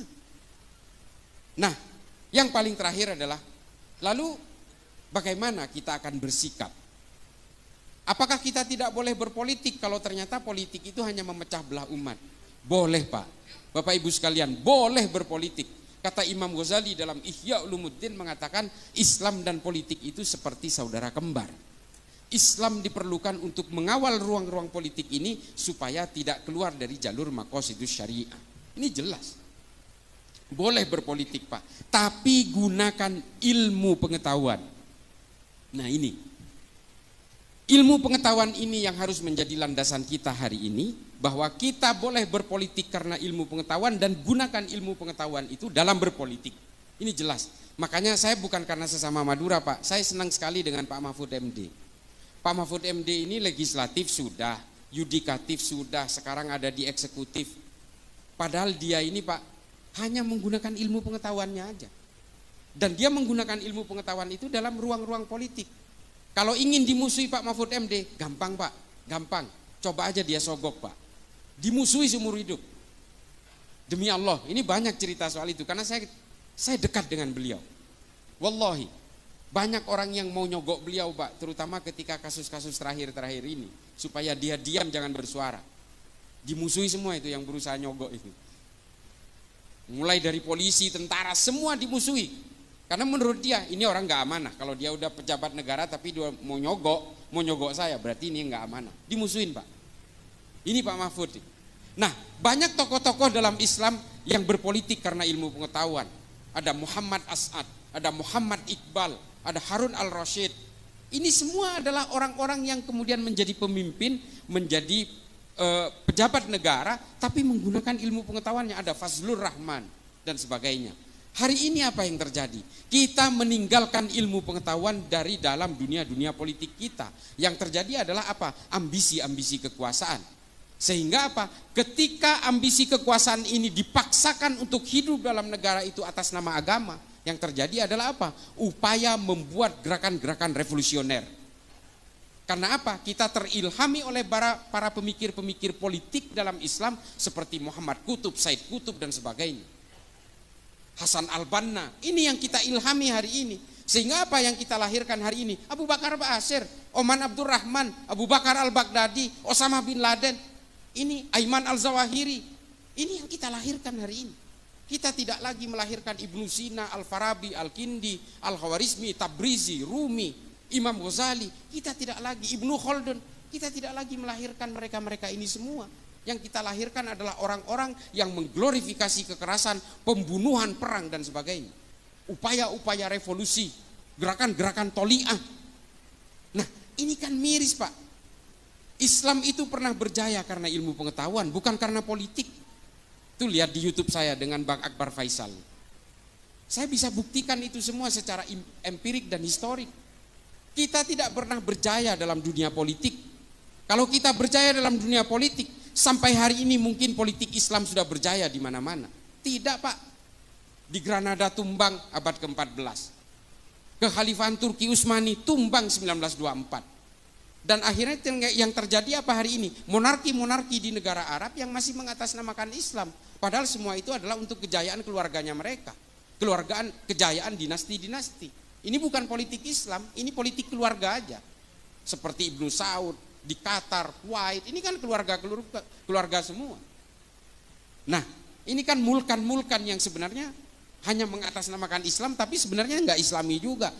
Nah, yang paling terakhir adalah, lalu bagaimana kita akan bersikap? Apakah kita tidak boleh berpolitik kalau ternyata politik itu hanya memecah belah umat? Boleh Pak, Bapak Ibu sekalian, boleh berpolitik. Kata Imam Ghazali dalam Ihya Ulumuddin mengatakan, Islam dan politik itu seperti saudara kembar. Islam diperlukan untuk mengawal ruang-ruang politik ini supaya tidak keluar dari jalur maqasidus syariah. Ini jelas. Boleh berpolitik Pak, tapi gunakan ilmu pengetahuan. Nah ini, ilmu pengetahuan ini yang harus menjadi landasan kita hari ini, bahwa kita boleh berpolitik karena ilmu pengetahuan dan gunakan ilmu pengetahuan itu dalam berpolitik. Ini jelas. Makanya saya bukan karena sesama Madura Pak, saya senang sekali dengan Pak Mahfud MD. Pak Mahfud MD ini legislatif sudah, yudikatif sudah, sekarang ada di eksekutif. Padahal dia ini Pak, hanya menggunakan ilmu pengetahuannya aja. Dan dia menggunakan ilmu pengetahuan itu dalam ruang-ruang politik. Kalau ingin dimusuhi Pak Mahfud MD, gampang Pak, gampang. Coba aja dia sogok Pak, dimusuhi seumur hidup. Demi Allah, ini banyak cerita soal itu karena saya dekat dengan beliau. Wallahi, banyak orang yang mau nyogok beliau Pak, terutama ketika kasus-kasus terakhir ini, supaya dia diam jangan bersuara. Dimusuhi semua itu yang berusaha nyogok itu. Mulai dari polisi, tentara, semua dimusuhi. Karena menurut dia ini orang nggak amanah. Kalau dia udah pejabat negara tapi dia mau nyogok saya, berarti ini nggak amanah. Dimusuhin Pak. Ini Pak Mahfud. Nah, banyak tokoh-tokoh dalam Islam yang berpolitik karena ilmu pengetahuan. Ada Muhammad As'ad, ada Muhammad Iqbal, ada Harun al-Rasyid. Ini semua adalah orang-orang yang kemudian menjadi pemimpin, menjadi pejabat negara, tapi menggunakan ilmu pengetahuannya. Ada Fazlur Rahman dan sebagainya. Hari ini apa yang terjadi? Kita meninggalkan ilmu pengetahuan dari dalam dunia politik kita. Yang terjadi adalah apa? Ambisi-ambisi kekuasaan. Sehingga apa? Ketika ambisi kekuasaan ini dipaksakan untuk hidup dalam negara itu atas nama agama, yang terjadi adalah apa? Upaya membuat gerakan-gerakan revolusioner. Karena apa? Kita terilhami oleh para pemikir-pemikir politik dalam Islam seperti Muhammad Qutb, Said Qutb dan sebagainya. Hasan al-Banna, ini yang kita ilhami hari ini. Sehingga apa yang kita lahirkan hari ini? Abu Bakar Ba'asyir, Oman Abdurrahman, Abu Bakar al-Baghdadi, Osama bin Laden, ini Aiman al-Zawahiri. Ini yang kita lahirkan hari ini. Kita tidak lagi melahirkan Ibnu Sina, Al-Farabi, Al-Kindi, Al-Khawarizmi, Tabrizi, Rumi, Imam Ghazali. Kita tidak lagi Ibnu Khaldun. Kita tidak lagi melahirkan mereka-mereka ini semua. Yang kita lahirkan adalah orang-orang yang mengglorifikasi kekerasan, pembunuhan, perang dan sebagainya. Upaya-upaya revolusi, gerakan-gerakan toli'ah. Nah, ini kan miris Pak. Islam itu pernah berjaya karena ilmu pengetahuan, bukan karena politik. Itu lihat di YouTube saya dengan Bang Akbar Faisal. Saya bisa buktikan itu semua secara empirik dan historik. Kita tidak pernah berjaya dalam dunia politik. Kalau kita berjaya dalam dunia politik, sampai hari ini mungkin politik Islam sudah berjaya di mana-mana. Tidak Pak. Di Granada tumbang abad ke-14. Kekhalifahan Turki Utsmani tumbang 1924. Dan akhirnya yang terjadi apa hari ini? Monarki-monarki di negara Arab yang masih mengatasnamakan Islam. Padahal semua itu adalah untuk kejayaan keluarganya mereka. Kejayaan dinasti-dinasti. Ini bukan politik Islam, ini politik keluarga aja. Seperti Ibnu Saud, di Qatar, Kuwait, ini kan keluarga semua. Nah, ini kan mulkan-mulkan yang sebenarnya hanya mengatasnamakan Islam, tapi sebenarnya nggak Islami juga.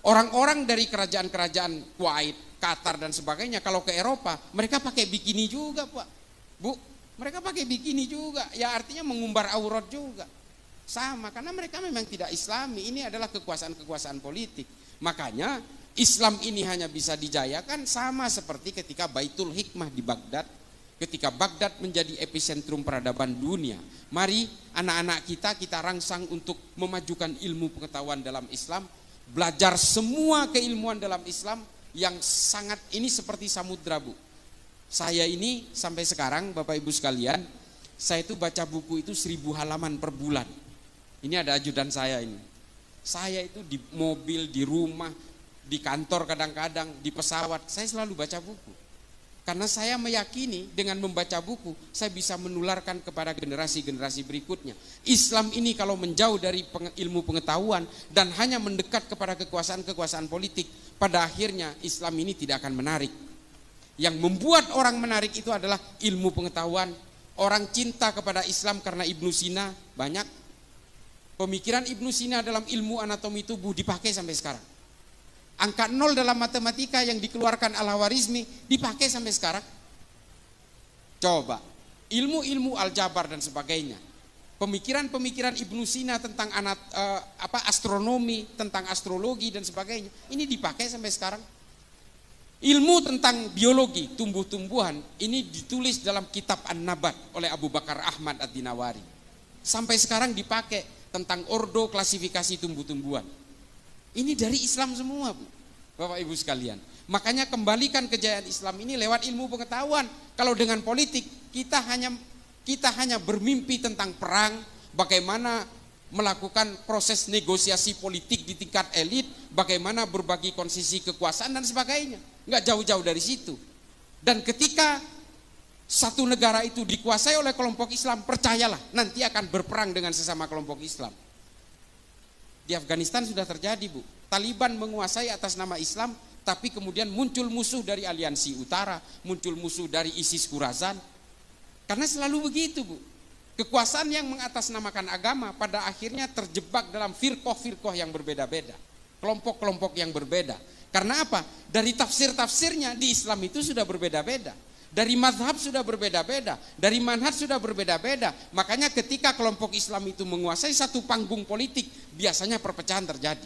Orang-orang dari kerajaan-kerajaan Kuwait, Qatar dan sebagainya, kalau ke Eropa mereka pakai bikini juga Pak, Bu, mereka pakai bikini juga, ya artinya mengumbar aurat juga, sama karena mereka memang tidak Islami. Ini adalah kekuasaan-kekuasaan politik. Makanya Islam ini hanya bisa dijayakan sama seperti ketika Baitul Hikmah di Baghdad, ketika Baghdad menjadi epicentrum peradaban dunia. Mari anak-anak kita rangsang untuk memajukan ilmu pengetahuan dalam Islam, belajar semua keilmuan dalam Islam yang sangat ini seperti samudra Bu. Saya ini sampai sekarang Bapak Ibu sekalian, saya itu baca buku itu 1000 halaman per bulan. Ini ada ajudan saya ini. Saya itu di mobil, di rumah, di kantor kadang-kadang, di pesawat, saya selalu baca buku. Karena saya meyakini dengan membaca buku, saya bisa menularkan kepada generasi-generasi berikutnya. Islam ini kalau menjauh dari ilmu pengetahuan dan hanya mendekat kepada kekuasaan-kekuasaan politik, pada akhirnya Islam ini tidak akan menarik. Yang membuat orang menarik itu adalah ilmu pengetahuan. Orang cinta kepada Islam karena Ibnu Sina banyak. Pemikiran Ibnu Sina dalam ilmu anatomi tubuh dipakai sampai sekarang. Angka 0 dalam matematika yang dikeluarkan Al-Khawarizmi dipakai sampai sekarang. Coba, ilmu-ilmu aljabar dan sebagainya. Pemikiran-pemikiran Ibnu Sina tentang astronomi, tentang astrologi dan sebagainya, ini dipakai sampai sekarang. Ilmu tentang biologi, tumbuh-tumbuhan, ini ditulis dalam kitab An-Nabat oleh Abu Bakar Ahmad Ad-Dinawari. Sampai sekarang dipakai tentang ordo klasifikasi tumbuh-tumbuhan. Ini dari Islam semua Bu, Bapak Ibu sekalian. Makanya kembalikan kejayaan Islam ini lewat ilmu pengetahuan. Kalau dengan politik kita hanya bermimpi tentang perang, bagaimana melakukan proses negosiasi politik di tingkat elit, bagaimana berbagi konsesi kekuasaan dan sebagainya. Enggak jauh-jauh dari situ. Dan ketika satu negara itu dikuasai oleh kelompok Islam, percayalah nanti akan berperang dengan sesama kelompok Islam. Di Afghanistan sudah terjadi, Bu. Taliban menguasai atas nama Islam, tapi kemudian muncul musuh dari aliansi utara, muncul musuh dari ISIS Khorasan. Karena selalu begitu, Bu. Kekuasaan yang mengatasnamakan agama pada akhirnya terjebak dalam firqoh-firqoh yang berbeda-beda, kelompok-kelompok yang berbeda. Karena apa? Dari tafsir-tafsirnya di Islam itu sudah berbeda-beda. Dari mazhab sudah berbeda-beda, dari manhaj sudah berbeda-beda. Makanya ketika kelompok Islam itu menguasai satu panggung politik, biasanya perpecahan terjadi.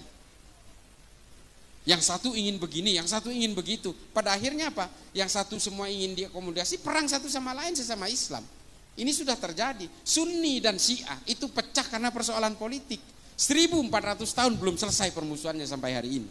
Yang satu ingin begini, yang satu ingin begitu. Pada akhirnya apa? Yang satu semua ingin diakomodasi, perang satu sama lain sesama Islam. Ini sudah terjadi. Sunni dan Syiah itu pecah karena persoalan politik. 1400 tahun belum selesai permusuhannya sampai hari ini.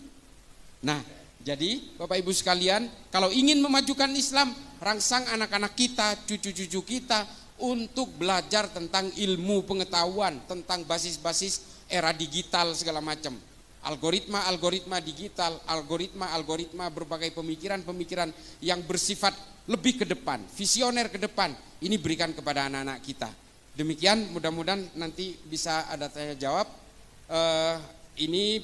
Nah, jadi Bapak Ibu sekalian, kalau ingin memajukan Islam, rangsang anak-anak kita, cucu-cucu kita untuk belajar tentang ilmu pengetahuan, tentang basis-basis era digital segala macam. Algoritma digital, algoritma berbagai pemikiran-pemikiran yang bersifat lebih ke depan, visioner ke depan, ini berikan kepada anak-anak kita. Demikian, mudah-mudahan nanti bisa ada tanya jawab. Ini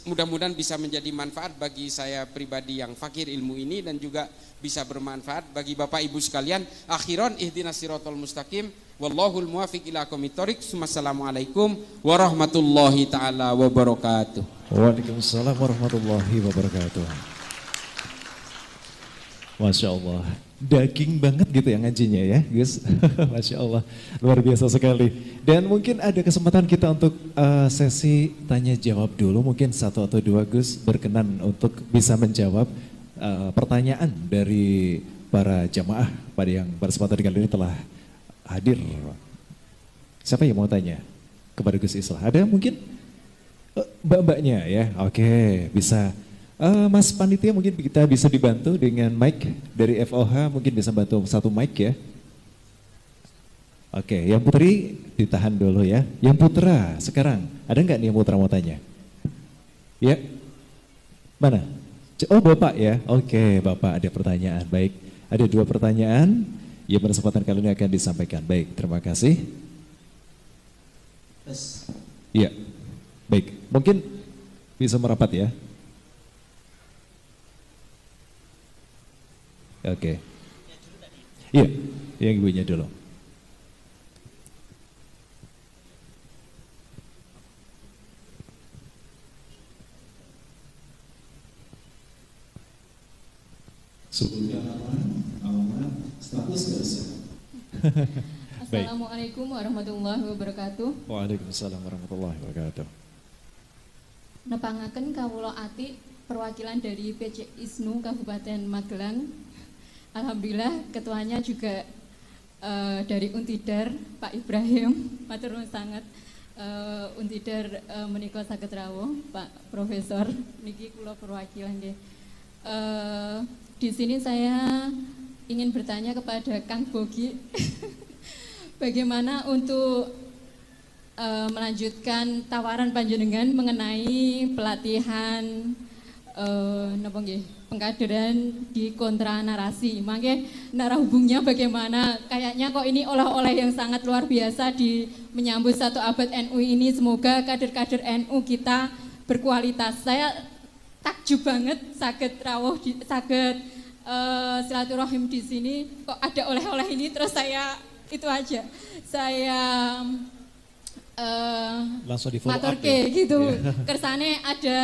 mudah-mudahan bisa menjadi manfaat bagi saya pribadi yang fakir ilmu ini, dan juga bisa bermanfaat bagi Bapak Ibu sekalian. Akhiran, ihdinas siratal mustaqim, wallahul muwafiq ila aqwamit thoriq. Wassalamualaikum warahmatullahi taala wabarakatuh. Waalaikumsalam warahmatullahi wabarakatuh. Masya Allah, daging banget gitu ya ngajinya ya Gus. Masya Allah, luar biasa sekali. Dan mungkin ada kesempatan kita untuk sesi tanya jawab dulu. Mungkin satu atau dua Gus berkenan untuk bisa menjawab pertanyaan dari para jamaah pada yang berkesempatan kali ini telah hadir. Siapa yang mau tanya kepada Gus Islah? Ada mungkin mbak-mbaknya ya? Oke, bisa. Mas Panitia mungkin kita bisa dibantu dengan mic dari FOH, mungkin bisa bantu satu mic ya. Oke, yang putri ditahan dulu ya. Yang putra sekarang, ada nggak nih yang putra mau tanya? Ya, mana? Oh Bapak ya, oke Bapak ada pertanyaan, baik. Ada dua pertanyaan, ya kesempatan kali ini akan disampaikan. Baik, terima kasih. Iya, baik. Mungkin bisa merapat ya. Oke. Iya, yang ibunya dulu. Assalamualaikum warahmatullahi wabarakatuh. Waalaikumsalam warahmatullahi wabarakatuh. Nepangaken kawula ati perwakilan dari PC ISNU Kabupaten Magelang. Alhamdulillah ketuanya juga dari Untidar, Pak Ibrahim, matur nuwun sanget. Untidar menika saged rawuh, Pak Profesor, niki kula perwakilan nggih. Di sini saya ingin bertanya kepada Kang Bogi, bagaimana untuk melanjutkan tawaran panjenengan mengenai pelatihan napa nggih pengkaderan di kontra narasi. Mangke narahubungnya bagaimana? Kayaknya kok ini oleh-oleh yang sangat luar biasa di menyambut 1 abad NU ini. Semoga kader-kader NU kita berkualitas. Saya takjub banget saged rawuh saged silaturahim di sini, kok ada oleh-oleh ini. Terus saya itu aja. Saya langsung di follow up ya? Gitu. Yeah. Kersane ada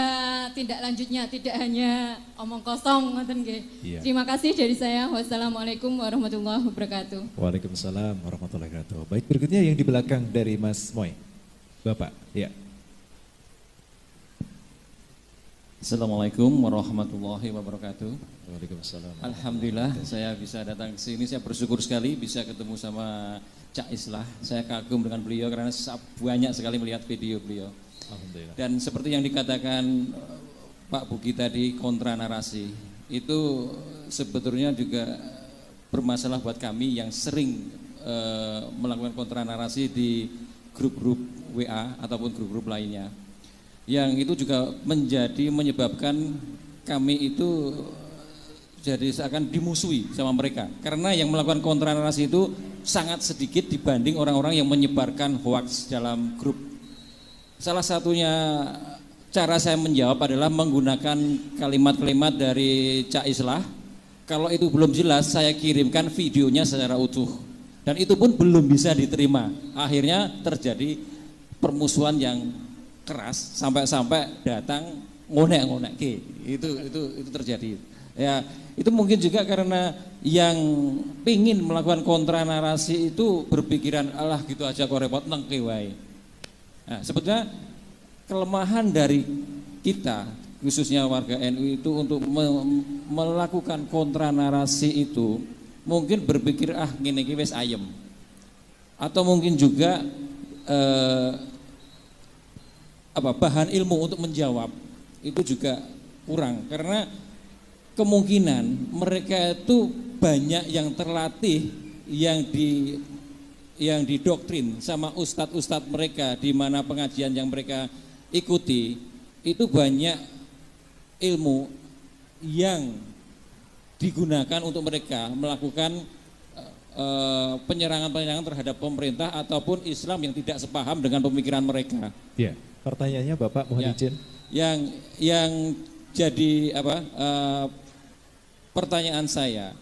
tindak lanjutnya, tidak hanya omong kosong ngoten nggih. Yeah. Terima kasih dari saya. Wassalamualaikum warahmatullahi wabarakatuh. Waalaikumsalam warahmatullahi wabarakatuh. Baik, berikutnya yang di belakang dari Mas Moy. Bapak, ya. Assalamualaikum warahmatullahi wabarakatuh. Waalaikumsalam. Alhamdulillah saya bisa datang ke sini, saya bersyukur sekali bisa ketemu sama Cak Islah. Saya kagum dengan beliau karena banyak sekali melihat video beliau. Alhamdulillah. Dan seperti yang dikatakan Pak Bugi tadi, kontra narasi itu sebetulnya juga bermasalah buat kami yang sering melakukan kontra narasi di grup-grup WA ataupun grup-grup lainnya. Yang itu juga menyebabkan kami itu jadi seakan dimusuhi sama mereka. Karena yang melakukan kontra narasi itu sangat sedikit dibanding orang-orang yang menyebarkan hoax dalam grup. Salah satunya cara saya menjawab adalah menggunakan kalimat-kalimat dari Cak Islah. Kalau itu belum jelas, saya kirimkan videonya secara utuh. Dan itu pun belum bisa diterima. Akhirnya terjadi permusuhan yang keras sampai-sampai datang ngonek-ngonek. Itu terjadi. Ya, itu mungkin juga karena yang pingin melakukan kontra narasi itu berpikiran alah gitu aja kok repot nengke wae. Nah, sebetulnya kelemahan dari kita khususnya warga NU itu untuk melakukan kontra narasi itu mungkin berpikir ngene iki wis ayem. Atau mungkin juga bahan ilmu untuk menjawab itu juga kurang karena kemungkinan mereka itu banyak yang terlatih yang didoktrin sama ustadz-ustadz mereka di mana pengajian yang mereka ikuti itu banyak ilmu yang digunakan untuk mereka melakukan penyerangan-penyerangan terhadap pemerintah ataupun Islam yang tidak sepaham dengan pemikiran mereka. Ya, pertanyaannya Bapak mohon izin. Yang jadi pertanyaan saya,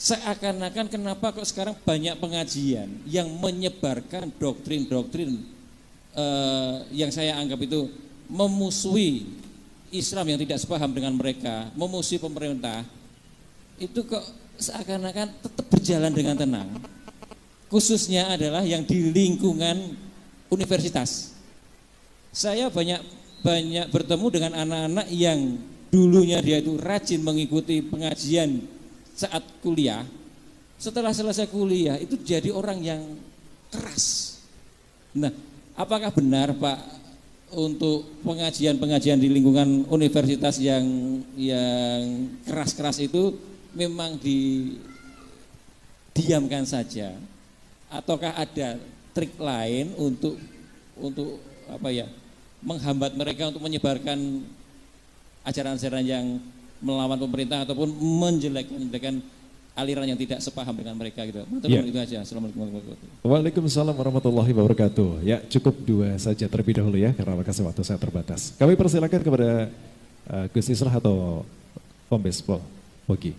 seakan-akan kenapa kok sekarang banyak pengajian yang menyebarkan doktrin-doktrin yang saya anggap itu memusuhi Islam yang tidak sepaham dengan mereka, memusuhi pemerintah, itu kok seakan-akan tetap berjalan dengan tenang. Khususnya adalah yang di lingkungan universitas. Saya banyak bertemu dengan anak-anak yang dulunya dia itu rajin mengikuti pengajian saat kuliah. Setelah selesai kuliah itu jadi orang yang keras. Nah, apakah benar Pak untuk pengajian-pengajian di lingkungan universitas yang keras-keras itu memang didiamkan saja, ataukah ada trik lain untuk menghambat mereka untuk menyebarkan ajaran-ajaran yang melawan pemerintah ataupun menjelek-jelekan aliran yang tidak sepaham dengan mereka gitu. Ya. Itu aja. Assalamualaikum warahmatullahi wabarakatuh. Waalaikumsalam warahmatullahi wabarakatuh. Ya, cukup dua saja terlebih dahulu ya karena waktu saya terbatas. Kami persilakan kepada Gus Islah atau Kombes Pol Pogi.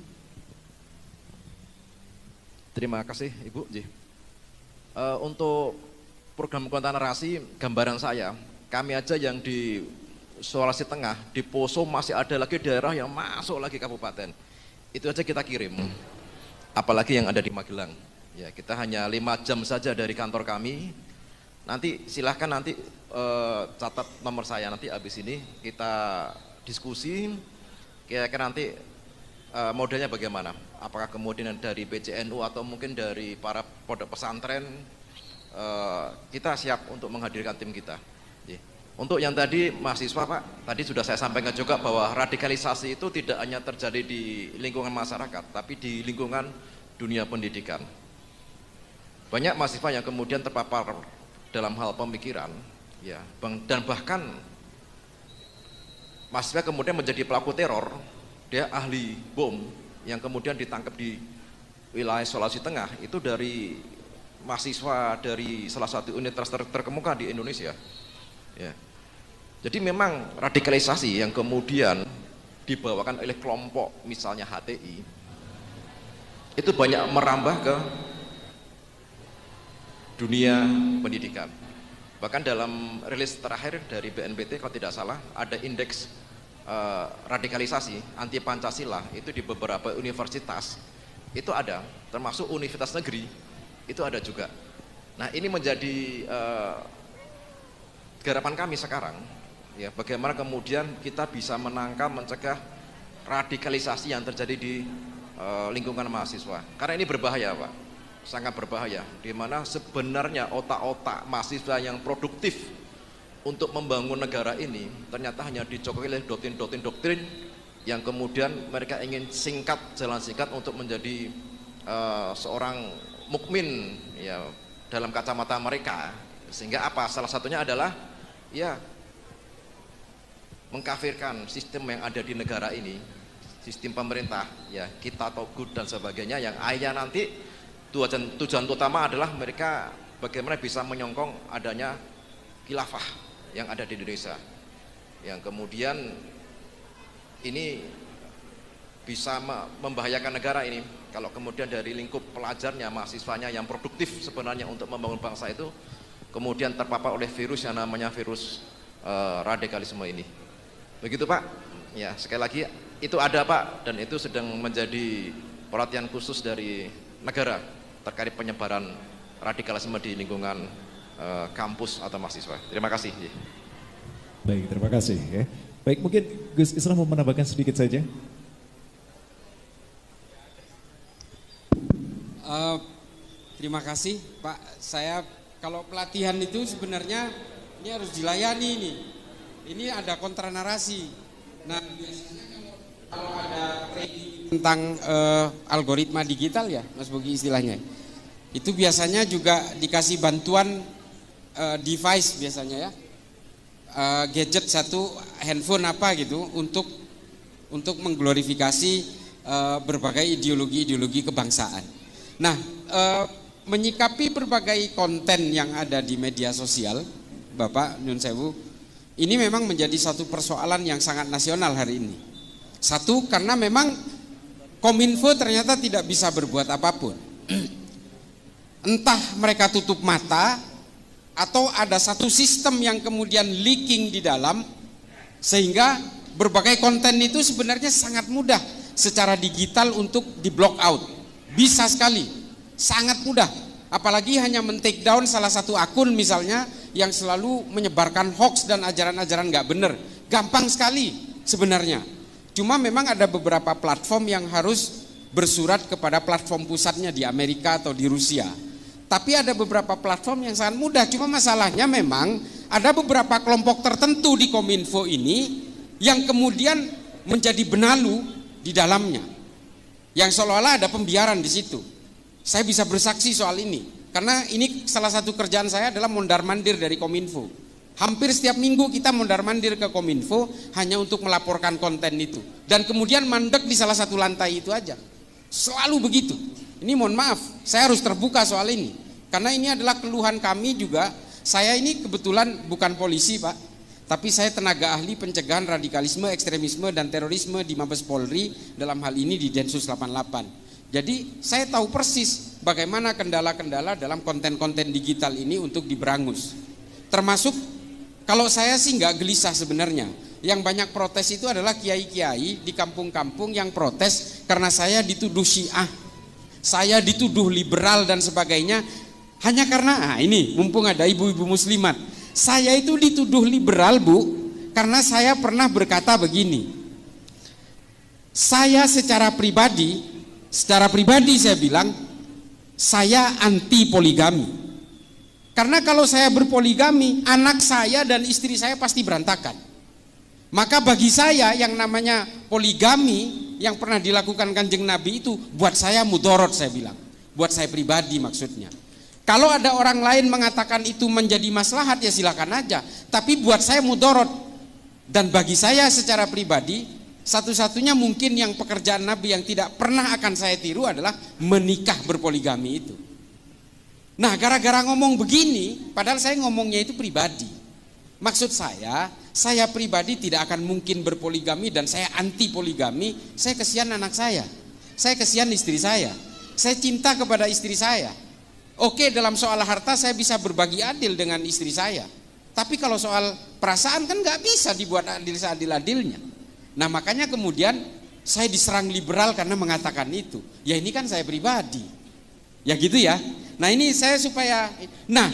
Terima kasih Ibu. Untuk program kontra narasi, gambaran saya, kami aja yang di Sulawesi Tengah, di Poso masih ada lagi daerah yang masuk lagi kabupaten. Itu aja kita kirim. Apalagi yang ada di Magelang. Ya, kita hanya 5 jam saja dari kantor kami. Nanti silahkan catat nomor saya nanti habis ini kita diskusi. Kira-kira nanti modelnya bagaimana? Apakah kemudian dari PCNU atau mungkin dari para pondok pesantren, kita siap untuk menghadirkan tim kita. Untuk yang tadi mahasiswa Pak, tadi sudah saya sampaikan juga bahwa radikalisasi itu tidak hanya terjadi di lingkungan masyarakat, tapi di lingkungan dunia pendidikan. Banyak mahasiswa yang kemudian terpapar dalam hal pemikiran, ya, dan bahkan mahasiswa kemudian menjadi pelaku teror, dia ahli bom yang kemudian ditangkap di wilayah Sulawesi Tengah itu dari mahasiswa dari salah satu universitas terkemuka di Indonesia. Ya. Jadi memang radikalisasi yang kemudian dibawakan oleh kelompok misalnya HTI itu banyak merambah ke dunia pendidikan. Bahkan dalam rilis terakhir dari BNPT kalau tidak salah ada indeks radikalisasi anti Pancasila itu di beberapa universitas itu ada, termasuk universitas negeri itu ada juga. Nah ini menjadi garapan kami sekarang. Ya, bagaimana kemudian kita bisa menangkal, mencegah radikalisasi yang terjadi di lingkungan mahasiswa. Karena ini berbahaya Pak, sangat berbahaya. Di mana sebenarnya otak-otak mahasiswa yang produktif untuk membangun negara ini ternyata hanya dicokoki oleh doktrin-doktrin yang kemudian mereka ingin jalan singkat untuk menjadi seorang mukmin ya dalam kacamata mereka. Sehingga apa? Salah satunya adalah ya mengkafirkan sistem yang ada di negara ini, sistem pemerintah, ya kita togut dan sebagainya, yang akhirnya nanti tujuan utama adalah mereka bagaimana bisa menyongkong adanya khilafah yang ada di Indonesia, yang kemudian ini bisa membahayakan negara ini kalau kemudian dari lingkup pelajarnya, mahasiswanya yang produktif sebenarnya untuk membangun bangsa itu kemudian terpapar oleh virus yang namanya virus radikalisme ini. Begitu Pak. Ya, sekali lagi itu ada Pak, dan itu sedang menjadi perhatian khusus dari negara terkait penyebaran radikalisme di lingkungan kampus atau mahasiswa. Terima kasih. Baik, terima kasih ya. Baik, mungkin Gus Islam mau menambahkan sedikit saja. Terima kasih Pak. Saya kalau pelatihan itu sebenarnya ini harus dilayani ini. Ini ada kontra narasi. Nah biasanya kalau ada training tentang algoritma digital ya Mas Bogi istilahnya, itu biasanya juga dikasih bantuan device biasanya ya, gadget satu, handphone apa gitu untuk mengglorifikasi berbagai ideologi kebangsaan. Nah, menyikapi berbagai konten yang ada di media sosial, Bapak Nyun Sewu, ini memang menjadi satu persoalan yang sangat nasional hari ini. Satu, karena memang Kominfo ternyata tidak bisa berbuat apapun. Entah mereka tutup mata, atau ada satu sistem yang kemudian leaking di dalam, sehingga berbagai konten itu sebenarnya sangat mudah secara digital untuk di block out. Bisa sekali, sangat mudah. Apalagi hanya men-take down salah satu akun misalnya yang selalu menyebarkan hoax dan ajaran-ajaran nggak benar. Gampang sekali sebenarnya. Cuma memang ada beberapa platform yang harus bersurat kepada platform pusatnya di Amerika atau di Rusia. Tapi ada beberapa platform yang sangat mudah. Cuma masalahnya memang ada beberapa kelompok tertentu di Kominfo ini yang kemudian menjadi benalu di dalamnya. Yang seolah-olah ada pembiaran di situ. Saya bisa bersaksi soal ini, karena ini salah satu kerjaan saya adalah mondar-mandir dari Kominfo. Hampir setiap minggu kita mondar-mandir ke Kominfo hanya untuk melaporkan konten itu. Dan kemudian mandek di salah satu lantai itu aja. Selalu begitu. Ini mohon maaf, saya harus terbuka soal ini. Karena ini adalah keluhan kami juga. Saya ini kebetulan bukan polisi Pak, tapi saya tenaga ahli pencegahan radikalisme, ekstremisme, dan terorisme di Mabes Polri, dalam hal ini di Densus 88. Jadi saya tahu persis bagaimana kendala-kendala dalam konten-konten digital ini untuk diberangus. Termasuk kalau saya sih nggak gelisah sebenarnya. Yang banyak protes itu adalah kiai-kiai di kampung-kampung yang protes karena saya dituduh Syiah, saya dituduh liberal dan sebagainya. Hanya karena ini mumpung ada ibu-ibu muslimat, saya itu dituduh liberal Bu, karena saya pernah berkata begini. Saya secara pribadi saya bilang saya anti poligami. Karena kalau saya berpoligami, anak saya dan istri saya pasti berantakan. Maka bagi saya yang namanya poligami yang pernah dilakukan Kanjeng Nabi itu buat saya mudorot, saya bilang. Buat saya pribadi maksudnya. Kalau ada orang lain mengatakan itu menjadi maslahat ya silakan aja. Tapi buat saya mudorot. Dan bagi saya secara pribadi, satu-satunya mungkin yang pekerjaan Nabi yang tidak pernah akan saya tiru adalah menikah berpoligami itu. Nah, gara-gara ngomong begini, padahal saya ngomongnya itu pribadi. Maksud saya pribadi tidak akan mungkin berpoligami dan saya anti poligami. Saya kesian anak saya kesian istri saya cinta kepada istri saya. Oke, dalam soal harta saya bisa berbagi adil dengan istri saya. Tapi kalau soal perasaan kan nggak bisa dibuat adil seadil-adilnya. Nah makanya kemudian saya diserang liberal karena mengatakan itu. Ya ini kan saya pribadi. Ya gitu ya. Nah ini saya supaya, nah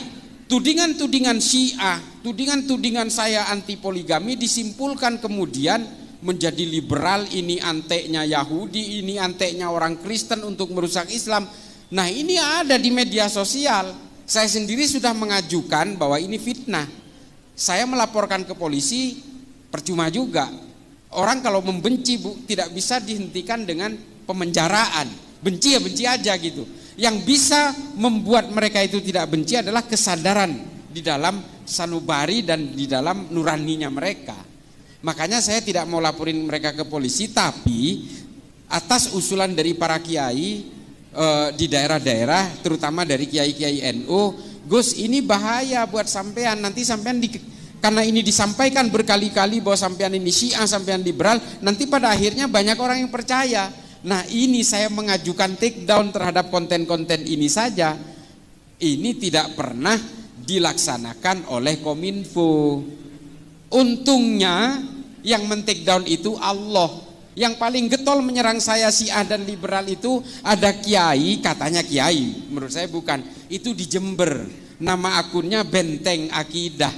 tudingan-tudingan Syiah, tudingan-tudingan saya anti poligami disimpulkan kemudian menjadi liberal, ini anteknya Yahudi, ini anteknya orang Kristen untuk merusak Islam. Nah ini ada di media sosial. Saya sendiri sudah mengajukan bahwa ini fitnah. Saya melaporkan ke polisi, percuma juga. Orang kalau membenci Bu, tidak bisa dihentikan dengan pemenjaraan. Benci ya benci aja gitu. Yang bisa membuat mereka itu tidak benci adalah kesadaran di dalam sanubari dan di dalam nuraninya mereka. Makanya saya tidak mau laporin mereka ke polisi, tapi atas usulan dari para kiai di daerah-daerah, terutama dari kiai-kiai NU, Gus ini bahaya buat sampean, nanti sampean karena ini disampaikan berkali-kali bahwa sampean ini Syiah, sampean liberal, nanti pada akhirnya banyak orang yang percaya. Nah ini saya mengajukan take down terhadap konten-konten ini saja, ini tidak pernah dilaksanakan oleh Kominfo. Untungnya yang men-take down itu Allah. Yang paling getol menyerang saya Syiah dan liberal itu ada kiai, katanya kiai, menurut saya bukan, itu di Jember, nama akunnya Benteng Akidah.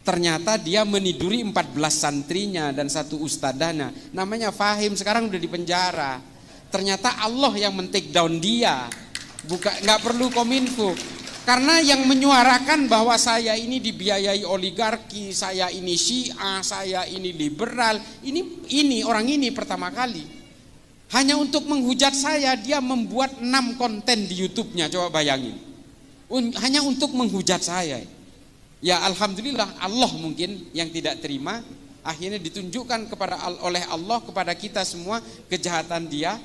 Ternyata dia meniduri 14 santrinya dan 1 ustadahnya, namanya Fahim, sekarang udah di penjara. Ternyata Allah yang men-take down dia, bukan, nggak perlu Kominfo. Karena yang menyuarakan bahwa saya ini dibiayai oligarki, saya ini Syiah, saya ini liberal, ini orang ini pertama kali. Hanya untuk menghujat saya, dia membuat 6 konten di YouTube-nya, coba bayangin. Hanya untuk menghujat saya. Ya alhamdulillah, Allah mungkin yang tidak terima, akhirnya ditunjukkan oleh Allah kepada kita semua kejahatan dia.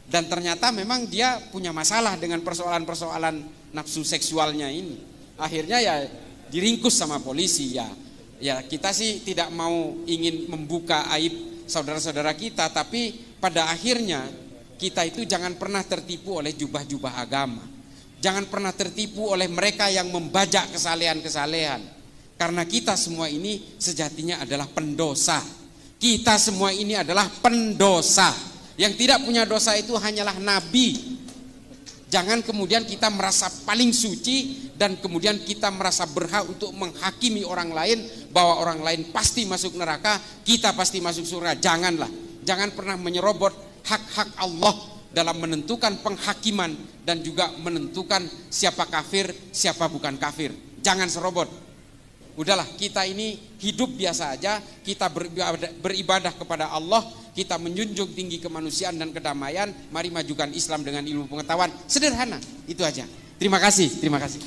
Dan ternyata memang dia punya masalah dengan persoalan-persoalan nafsu seksualnya ini. Akhirnya ya diringkus sama polisi ya. Ya kita sih tidak mau ingin membuka aib saudara-saudara kita, tapi pada akhirnya kita itu jangan pernah tertipu oleh jubah-jubah agama. Jangan pernah tertipu oleh mereka yang membajak kesalehan-kesalehan. Karena kita semua ini sejatinya adalah pendosa. Kita semua ini adalah pendosa. Yang tidak punya dosa itu hanyalah Nabi. Jangan kemudian kita merasa paling suci dan kemudian kita merasa berhak untuk menghakimi orang lain bahwa orang lain pasti masuk neraka, kita pasti masuk surga. Janganlah. Jangan pernah menyerobot hak-hak Allah dalam menentukan penghakiman dan juga menentukan siapa kafir, siapa bukan kafir. Jangan serobot. Udahlah, kita ini hidup biasa aja, kita beribadah kepada Allah, kita menjunjung tinggi kemanusiaan dan kedamaian, mari majukan Islam dengan ilmu pengetahuan. Sederhana, itu aja. Terima kasih, terima kasih.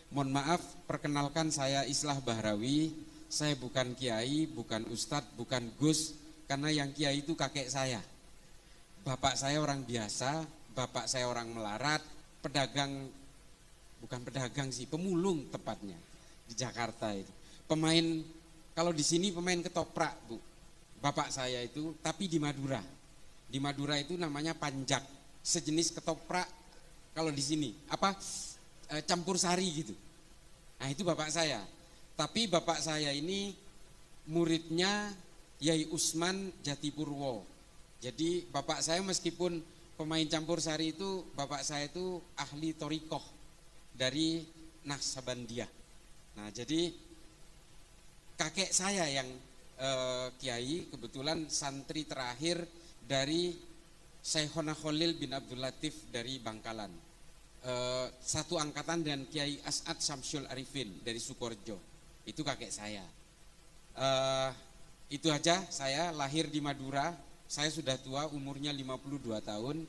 Mohon maaf, perkenalkan saya Islah Bahrawi. Saya bukan kiai, bukan ustadz, bukan gus, karena yang kiai itu kakek saya. Bapak saya orang biasa, bapak saya orang melarat, pedagang, bukan pedagang sih, pemulung tepatnya di Jakarta itu. Pemain, kalau di sini pemain ketoprak Bu, bapak saya itu, tapi di Madura. Di Madura itu namanya panjak, sejenis ketoprak kalau di sini apa campur sari gitu. Nah itu bapak saya. Tapi bapak saya ini muridnya Yai Usman Jatipurwo. Jadi bapak saya meskipun pemain campur sari itu, bapak saya itu ahli torikoh dari Naqsabandiyah. Nah jadi kakek saya yang kiai kebetulan santri terakhir dari Syekhona Khalil bin Abdul Latif dari Bangkalan. Satu angkatan dengan Kiai As'ad Syamsul Arifin dari Sukorejo. Itu kakek saya. Itu aja, saya lahir di Madura. Saya sudah tua, umurnya 52 tahun.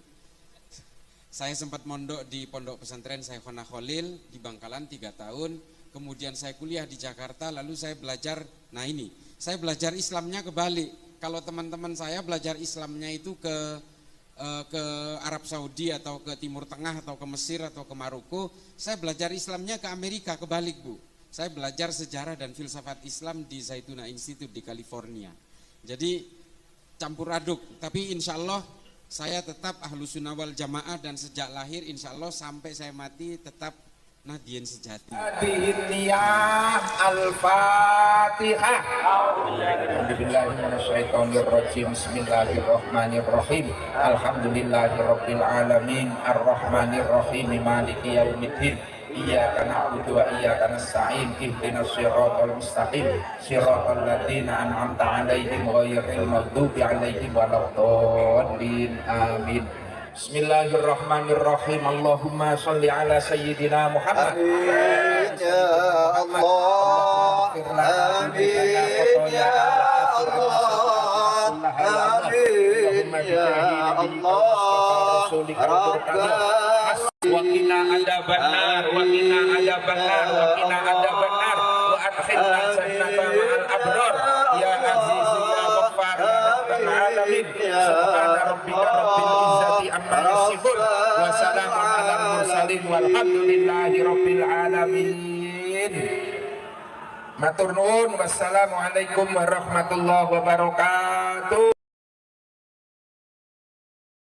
Saya sempat mondok di pondok pesantren Syekhona Khalil di Bangkalan 3 tahun. Kemudian saya kuliah di Jakarta, lalu saya belajar, nah ini, saya belajar Islamnya kebalik. Kalau teman-teman saya belajar Islamnya itu ke Arab Saudi atau ke Timur Tengah atau ke Mesir atau ke Maroko, saya belajar Islamnya ke Amerika, kebalik Bu. Saya belajar sejarah dan filsafat Islam di Zaytuna Institute di California. Jadi campur aduk, tapi insya Allah saya tetap Ahlus Sunnah wal Jamaah dan sejak lahir insya Allah sampai saya mati tetap Nahdiyin sejati. Niyah Al-Fatihah. A'udzubillahiminasyaitonirrajim. Bismillahirrahmanirrahim. Alhamdulillahirabbil alamin arrahmanirrahim maliki yaumiddin. Iyyaka na'budu wa iyyaka nasta'in ihdinas siratal mustaqim siratal ladzina an'amta 'alaihim ghairil maghdubi 'alaihim waladdallin amin. Bismillahirrahmanirrahim. Allahumma sholli ala sayyidina Muhammad. Amin ya Allah. Amin ya Allah. Amin ya Allah. Rabbana wa qina adzabannar wa qina adzabannar wa qina adzabannar wa adkhilna jannata ma'al abrar ya aziz ya ghaffar ya alamin. Subhana rabbika rabbil izzati amma yasifun wa salamun alal mursalin walhamdulillahi rabbil alamin. Matur nuwun, wassalamualaikum warahmatullahi wabarakatuh.